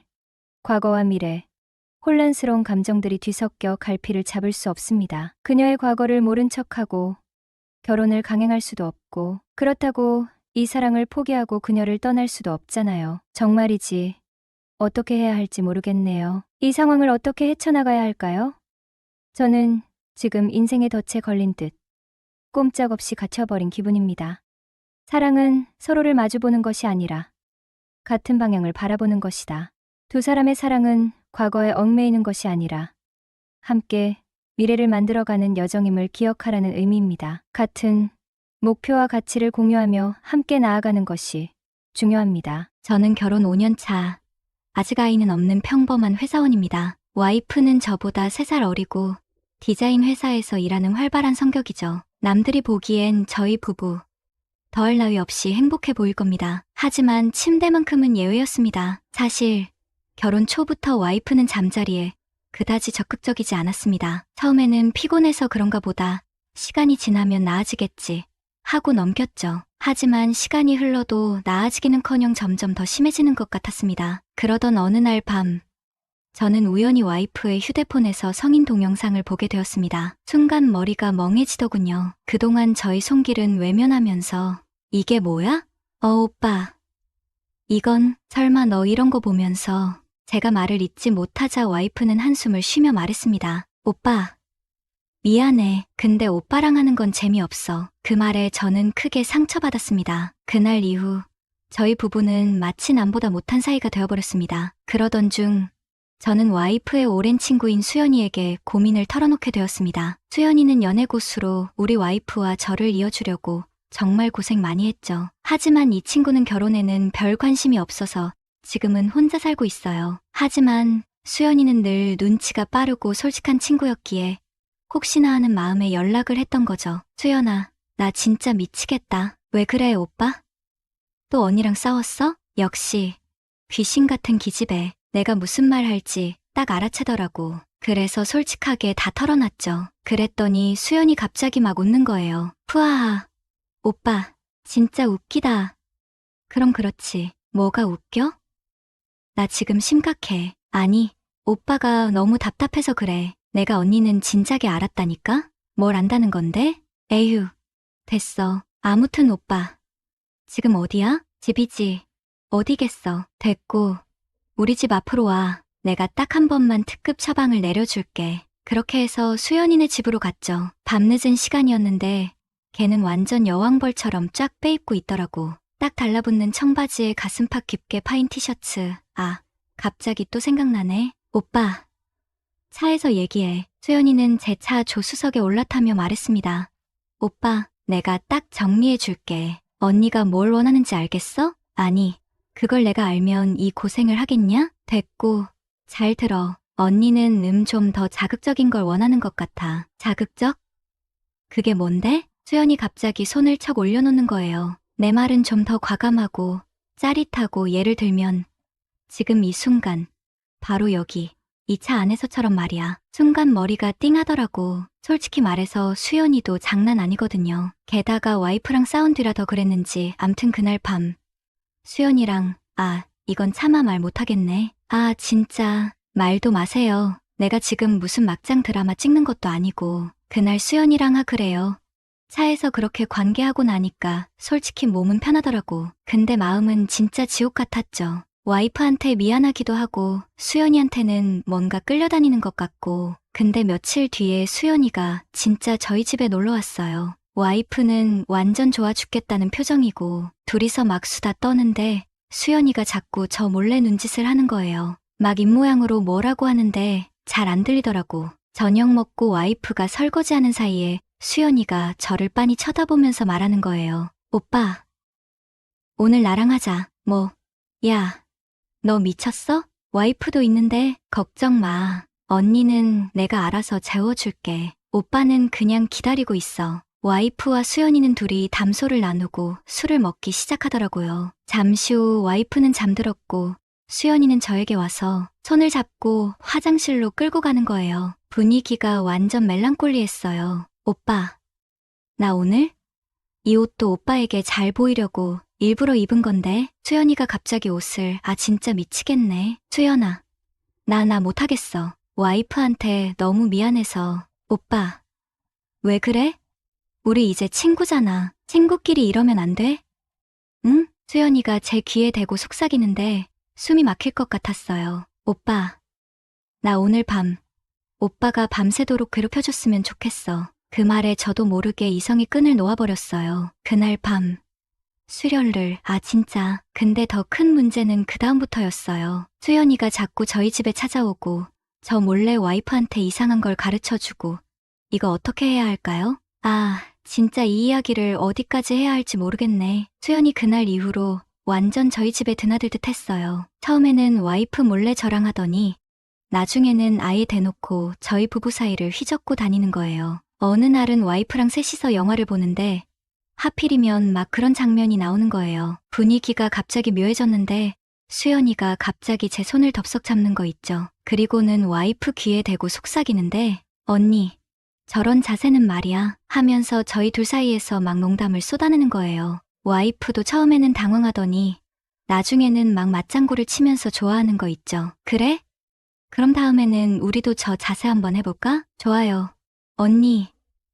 과거와 미래, 혼란스러운 감정들이 뒤섞여 갈피를 잡을 수 없습니다. 그녀의 과거를 모른 척하고 결혼을 강행할 수도 없고, 그렇다고 이 사랑을 포기하고 그녀를 떠날 수도 없잖아요. 정말이지 어떻게 해야 할지 모르겠네요. 이 상황을 어떻게 헤쳐나가야 할까요? 저는 지금 인생의 덫에 걸린 듯 꼼짝없이 갇혀버린 기분입니다. 사랑은 서로를 마주보는 것이 아니라 같은 방향을 바라보는 것이다. 두 사람의 사랑은 과거에 얽매이는 것이 아니라 함께 미래를 만들어가는 여정임을 기억하라는 의미입니다. 같은 목표와 가치를 공유하며 함께 나아가는 것이 중요합니다. 저는 결혼 5년 차, 아직 아이는 없는 평범한 회사원입니다. 와이프는 저보다 3살 어리고 디자인 회사에서 일하는 활발한 성격이죠. 남들이 보기엔 저희 부부 더할 나위 없이 행복해 보일 겁니다. 하지만 침대만큼은 예외였습니다. 사실 결혼 초부터 와이프는 잠자리에 그다지 적극적이지 않았습니다. 처음에는 피곤해서 그런가 보다, 시간이 지나면 나아지겠지 하고 넘겼죠. 하지만 시간이 흘러도 나아지기는커녕 점점 더 심해지는 것 같았습니다. 그러던 어느 날 밤, 저는 우연히 와이프의 휴대폰에서 성인 동영상을 보게 되었습니다. 순간 머리가 멍해지더군요. 그동안 저희 손길은 외면하면서 이게 뭐야? 오빠. 이건 설마 너 이런 거 보면서. 제가 말을 잇지 못하자 와이프는 한숨을 쉬며 말했습니다. 오빠. 미안해. 근데 오빠랑 하는 건 재미없어. 그 말에 저는 크게 상처받았습니다. 그날 이후 저희 부부는 마치 남보다 못한 사이가 되어버렸습니다. 그러던 중 저는 와이프의 오랜 친구인 수연이에게 고민을 털어놓게 되었습니다. 수연이는 연애고수로 우리 와이프와 저를 이어주려고 정말 고생 많이 했죠. 하지만 이 친구는 결혼에는 별 관심이 없어서 지금은 혼자 살고 있어요. 하지만 수연이는 늘 눈치가 빠르고 솔직한 친구였기에 혹시나 하는 마음에 연락을 했던 거죠. 수연아, 나 진짜 미치겠다. 왜 그래, 오빠? 또 언니랑 싸웠어? 역시 귀신 같은 기집애. 내가 무슨 말 할지 딱 알아채더라고. 그래서 솔직하게 다 털어놨죠. 그랬더니 수연이 갑자기 막 웃는 거예요. 푸아하. 오빠, 진짜 웃기다. 그럼 그렇지. 뭐가 웃겨? 나 지금 심각해. 아니, 오빠가 너무 답답해서 그래. 내가 언니는 진작에 알았다니까? 뭘 안다는 건데? 에휴, 됐어. 아무튼 오빠. 지금 어디야? 집이지. 어디겠어. 됐고. 우리 집 앞으로 와. 내가 딱 한 번만 특급 처방을 내려줄게. 그렇게 해서 수연이네 집으로 갔죠. 밤늦은 시간이었는데 걔는 완전 여왕벌처럼 쫙 빼입고 있더라고. 딱 달라붙는 청바지에 가슴팍 깊게 파인 티셔츠. 아, 갑자기 또 생각나네. 오빠, 차에서 얘기해. 수연이는 제 차 조수석에 올라타며 말했습니다. 오빠, 내가 딱 정리해줄게. 언니가 뭘 원하는지 알겠어? 아니, 그걸 내가 알면 이 고생을 하겠냐? 됐고, 잘 들어. 언니는 좀 더 자극적인 걸 원하는 것 같아. 자극적? 그게 뭔데? 수연이 갑자기 손을 척 올려놓는 거예요. 내 말은 좀 더 과감하고 짜릿하고, 예를 들면 지금 이 순간, 바로 여기, 이 차 안에서처럼 말이야. 순간 머리가 띵하더라고. 솔직히 말해서 수연이도 장난 아니거든요. 게다가 와이프랑 싸운 뒤라 더 그랬는지 암튼 그날 밤 수연이랑, 이건 차마 말 못하겠네. 진짜 말도 마세요. 내가 지금 무슨 막장 드라마 찍는 것도 아니고. 그날 수연이랑 그래요. 차에서 그렇게 관계하고 나니까 솔직히 몸은 편하더라고. 근데 마음은 진짜 지옥 같았죠. 와이프한테 미안하기도 하고 수연이한테는 뭔가 끌려다니는 것 같고. 근데 며칠 뒤에 수연이가 진짜 저희 집에 놀러 왔어요. 와이프는 완전 좋아 죽겠다는 표정이고 둘이서 막 수다 떠는데 수연이가 자꾸 저 몰래 눈짓을 하는 거예요. 막 입모양으로 뭐라고 하는데 잘 안 들리더라고. 저녁 먹고 와이프가 설거지하는 사이에 수연이가 저를 빤히 쳐다보면서 말하는 거예요. 오빠, 오늘 나랑 하자. 뭐, 야, 너 미쳤어? 와이프도 있는데 걱정 마. 언니는 내가 알아서 재워줄게. 오빠는 그냥 기다리고 있어. 와이프와 수연이는 둘이 담소를 나누고 술을 먹기 시작하더라고요. 잠시 후 와이프는 잠들었고 수연이는 저에게 와서 손을 잡고 화장실로 끌고 가는 거예요. 분위기가 완전 멜랑콜리했어요. 오빠, 나 오늘 이 옷도 오빠에게 잘 보이려고 일부러 입은 건데. 수연이가 갑자기 옷을 진짜 미치겠네. 수연아, 나 못하겠어. 와이프한테 너무 미안해서. 오빠, 왜 그래? 우리 이제 친구잖아. 친구끼리 이러면 안 돼? 응? 수연이가 제 귀에 대고 속삭이는데 숨이 막힐 것 같았어요. 오빠, 나 오늘 밤 오빠가 밤새도록 괴롭혀줬으면 좋겠어. 그 말에 저도 모르게 이성의 끈을 놓아버렸어요. 그날 밤 수련를 진짜. 근데 더 큰 문제는 그 다음부터였어요. 수연이가 자꾸 저희 집에 찾아오고 저 몰래 와이프한테 이상한 걸 가르쳐주고. 이거 어떻게 해야 할까요? 진짜 이 이야기를 어디까지 해야 할지 모르겠네. 수연이 그날 이후로 완전 저희 집에 드나들 듯 했어요. 처음에는 와이프 몰래 저랑 하더니 나중에는 아예 대놓고 저희 부부 사이를 휘젓고 다니는 거예요. 어느 날은 와이프랑 셋이서 영화를 보는데 하필이면 막 그런 장면이 나오는 거예요. 분위기가 갑자기 묘해졌는데 수연이가 갑자기 제 손을 덥석 잡는 거 있죠. 그리고는 와이프 귀에 대고 속삭이는데 언니, 저런 자세는 말이야 하면서 저희 둘 사이에서 막 농담을 쏟아내는 거예요. 와이프도 처음에는 당황하더니 나중에는 막 맞장구를 치면서 좋아하는 거 있죠. 그래? 그럼 다음에는 우리도 저 자세 한번 해볼까? 좋아요. 언니,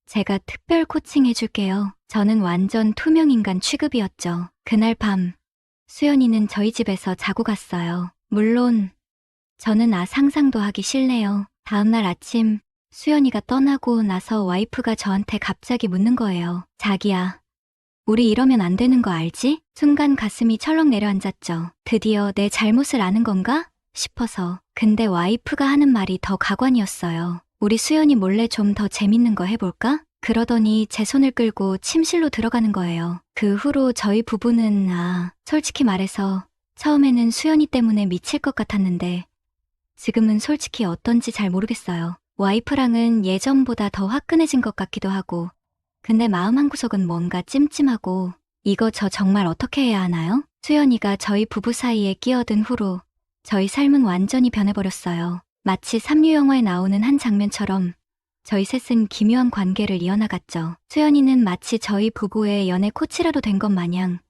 제가 특별 코칭 해줄게요. 저는 완전 투명인간 취급이었죠. 그날 밤 수연이는 저희 집에서 자고 갔어요. 물론 저는 상상도 하기 싫네요. 다음날 아침 수연이가 떠나고 나서 와이프가 저한테 갑자기 묻는 거예요. 자기야, 우리 이러면 안 되는 거 알지? 순간 가슴이 철렁 내려앉았죠. 드디어 내 잘못을 아는 건가? 싶어서. 근데 와이프가 하는 말이 더 가관이었어요. 우리 수연이 몰래 좀 더 재밌는 거 해볼까? 그러더니 제 손을 끌고 침실로 들어가는 거예요. 그 후로 저희 부부는 솔직히 말해서 처음에는 수연이 때문에 미칠 것 같았는데 지금은 솔직히 어떤지 잘 모르겠어요. 와이프랑은 예전보다 더 화끈해진 것 같기도 하고 근데 마음 한구석은 뭔가 찜찜하고 이거 저 정말 어떻게 해야 하나요? 수연이가 저희 부부 사이에 끼어든 후로 저희 삶은 완전히 변해버렸어요. 마치 삼류 영화에 나오는 한 장면처럼 저희 셋은 기묘한 관계를 이어나갔죠. 수연이는 마치 저희 부부의 연애 코치라도 된 것 마냥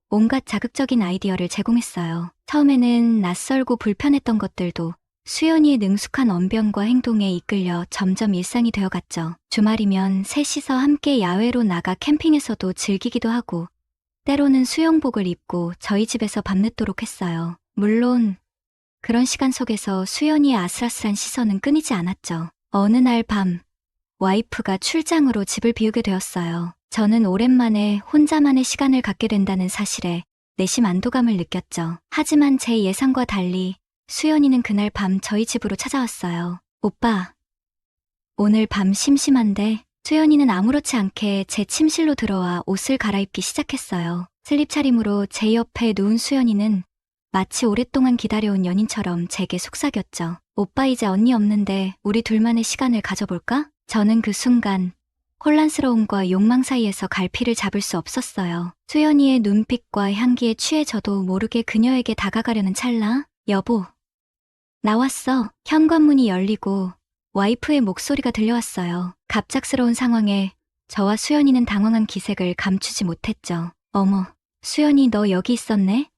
온갖 자극적인 아이디어를 제공했어요. 처음에는 낯설고 불편했던 것들도 수연이의 능숙한 언변과 행동에 이끌려 점점 일상이 되어갔죠. 주말이면 셋이서 함께 야외로 나가 캠핑에서도 즐기기도 하고 때로는 수영복을 입고 저희 집에서 밤늦도록 했어요. 물론 그런 시간 속에서 수연이의 아슬아슬한 시선은 끊이지 않았죠. 어느 날 밤 와이프가 출장으로 집을 비우게 되었어요. 저는 오랜만에 혼자만의 시간을 갖게 된다는 사실에 내심 안도감을 느꼈죠. 하지만 제 예상과 달리 수연이는 그날 밤 저희 집으로 찾아왔어요. 오빠, 오늘 밤 심심한데. 수연이는 아무렇지 않게 제 침실로 들어와 옷을 갈아입기 시작했어요. 슬립 차림으로 제 옆에 누운 수연이는 마치 오랫동안 기다려온 연인처럼 제게 속삭였죠. 오빠 이제 언니 없는데 우리 둘만의 시간을 가져볼까? 저는 그 순간 혼란스러움과 욕망 사이에서 갈피를 잡을 수 없었어요. 수연이의 눈빛과 향기에 취해 저도 모르게 그녀에게 다가가려는 찰나, 여보, 나왔어. 현관문이 열리고 와이프의 목소리가 들려왔어요. 갑작스러운 상황에 저와 수연이는 당황한 기색을 감추지 못했죠. 어머, 수연이 너 여기 있었네?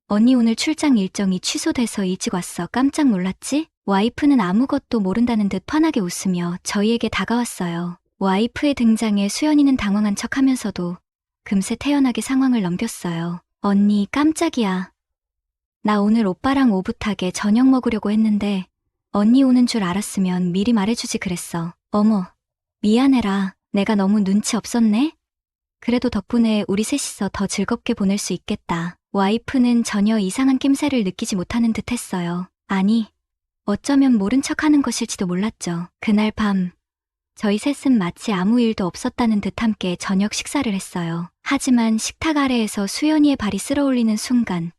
언니 오늘 출장 일정이 취소돼서 일찍 왔어. 깜짝 놀랐지? 와이프는 아무것도 모른다는 듯 환하게 웃으며 저희에게 다가왔어요. 와이프의 등장에 수연이는 당황한 척하면서도 금세 태연하게 상황을 넘겼어요. 언니 깜짝이야. 나 오늘 오빠랑 오붓하게 저녁 먹으려고 했는데 언니 오는 줄 알았으면 미리 말해주지 그랬어. 어머, 미안해라. 내가 너무 눈치 없었네? 그래도 덕분에 우리 셋이서 더 즐겁게 보낼 수 있겠다. 와이프는 전혀 이상한 낌새를 느끼지 못하는 듯 했어요. 아니, 어쩌면 모른 척하는 것일지도 몰랐죠. 그날 밤 저희 셋은 마치 아무 일도 없었다는 듯 함께 저녁 식사를 했어요. 하지만 식탁 아래에서 수연이의 발이 쓸어올리는 순간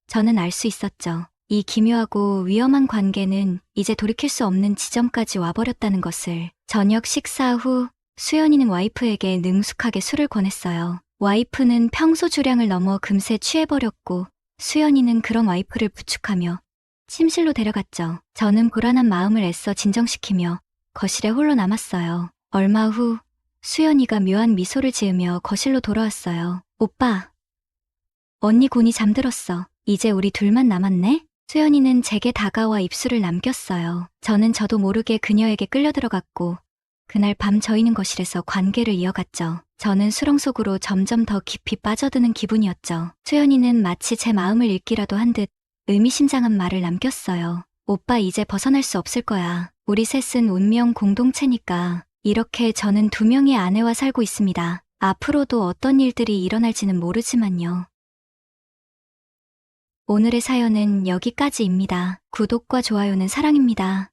저는 알 수 있었죠. 이 기묘하고 위험한 관계는 이제 돌이킬 수 없는 지점까지 와버렸다는 것을. 저녁 식사 후 수연이는 와이프에게 능숙하게 술을 권했어요. 와이프는 평소 주량을 넘어 금세 취해버렸고 수연이는 그런 와이프를 부축하며 침실로 데려갔죠. 저는 불안한 마음을 애써 진정시키며 거실에 홀로 남았어요. 얼마 후 수연이가 묘한 미소를 지으며 거실로 돌아왔어요. 오빠, 언니 곤히 잠들었어. 이제 우리 둘만 남았네? 수연이는 제게 다가와 입술을 남겼어요. 저도 모르게 그녀에게 끌려 들어갔고 그날 밤 저희는 거실에서 관계를 이어갔죠. 저는 수렁 속으로 점점 더 깊이 빠져드는 기분이었죠. 수연이는 마치 제 마음을 읽기라도 한 듯 의미심장한 말을 남겼어요. 오빠 이제 벗어날 수 없을 거야. 우리 셋은 운명 공동체니까. 이렇게 저는 2명의 아내와 살고 있습니다. 앞으로도 어떤 일들이 일어날지는 모르지만요. 오늘의 사연은 여기까지입니다. 구독과 좋아요는 사랑입니다.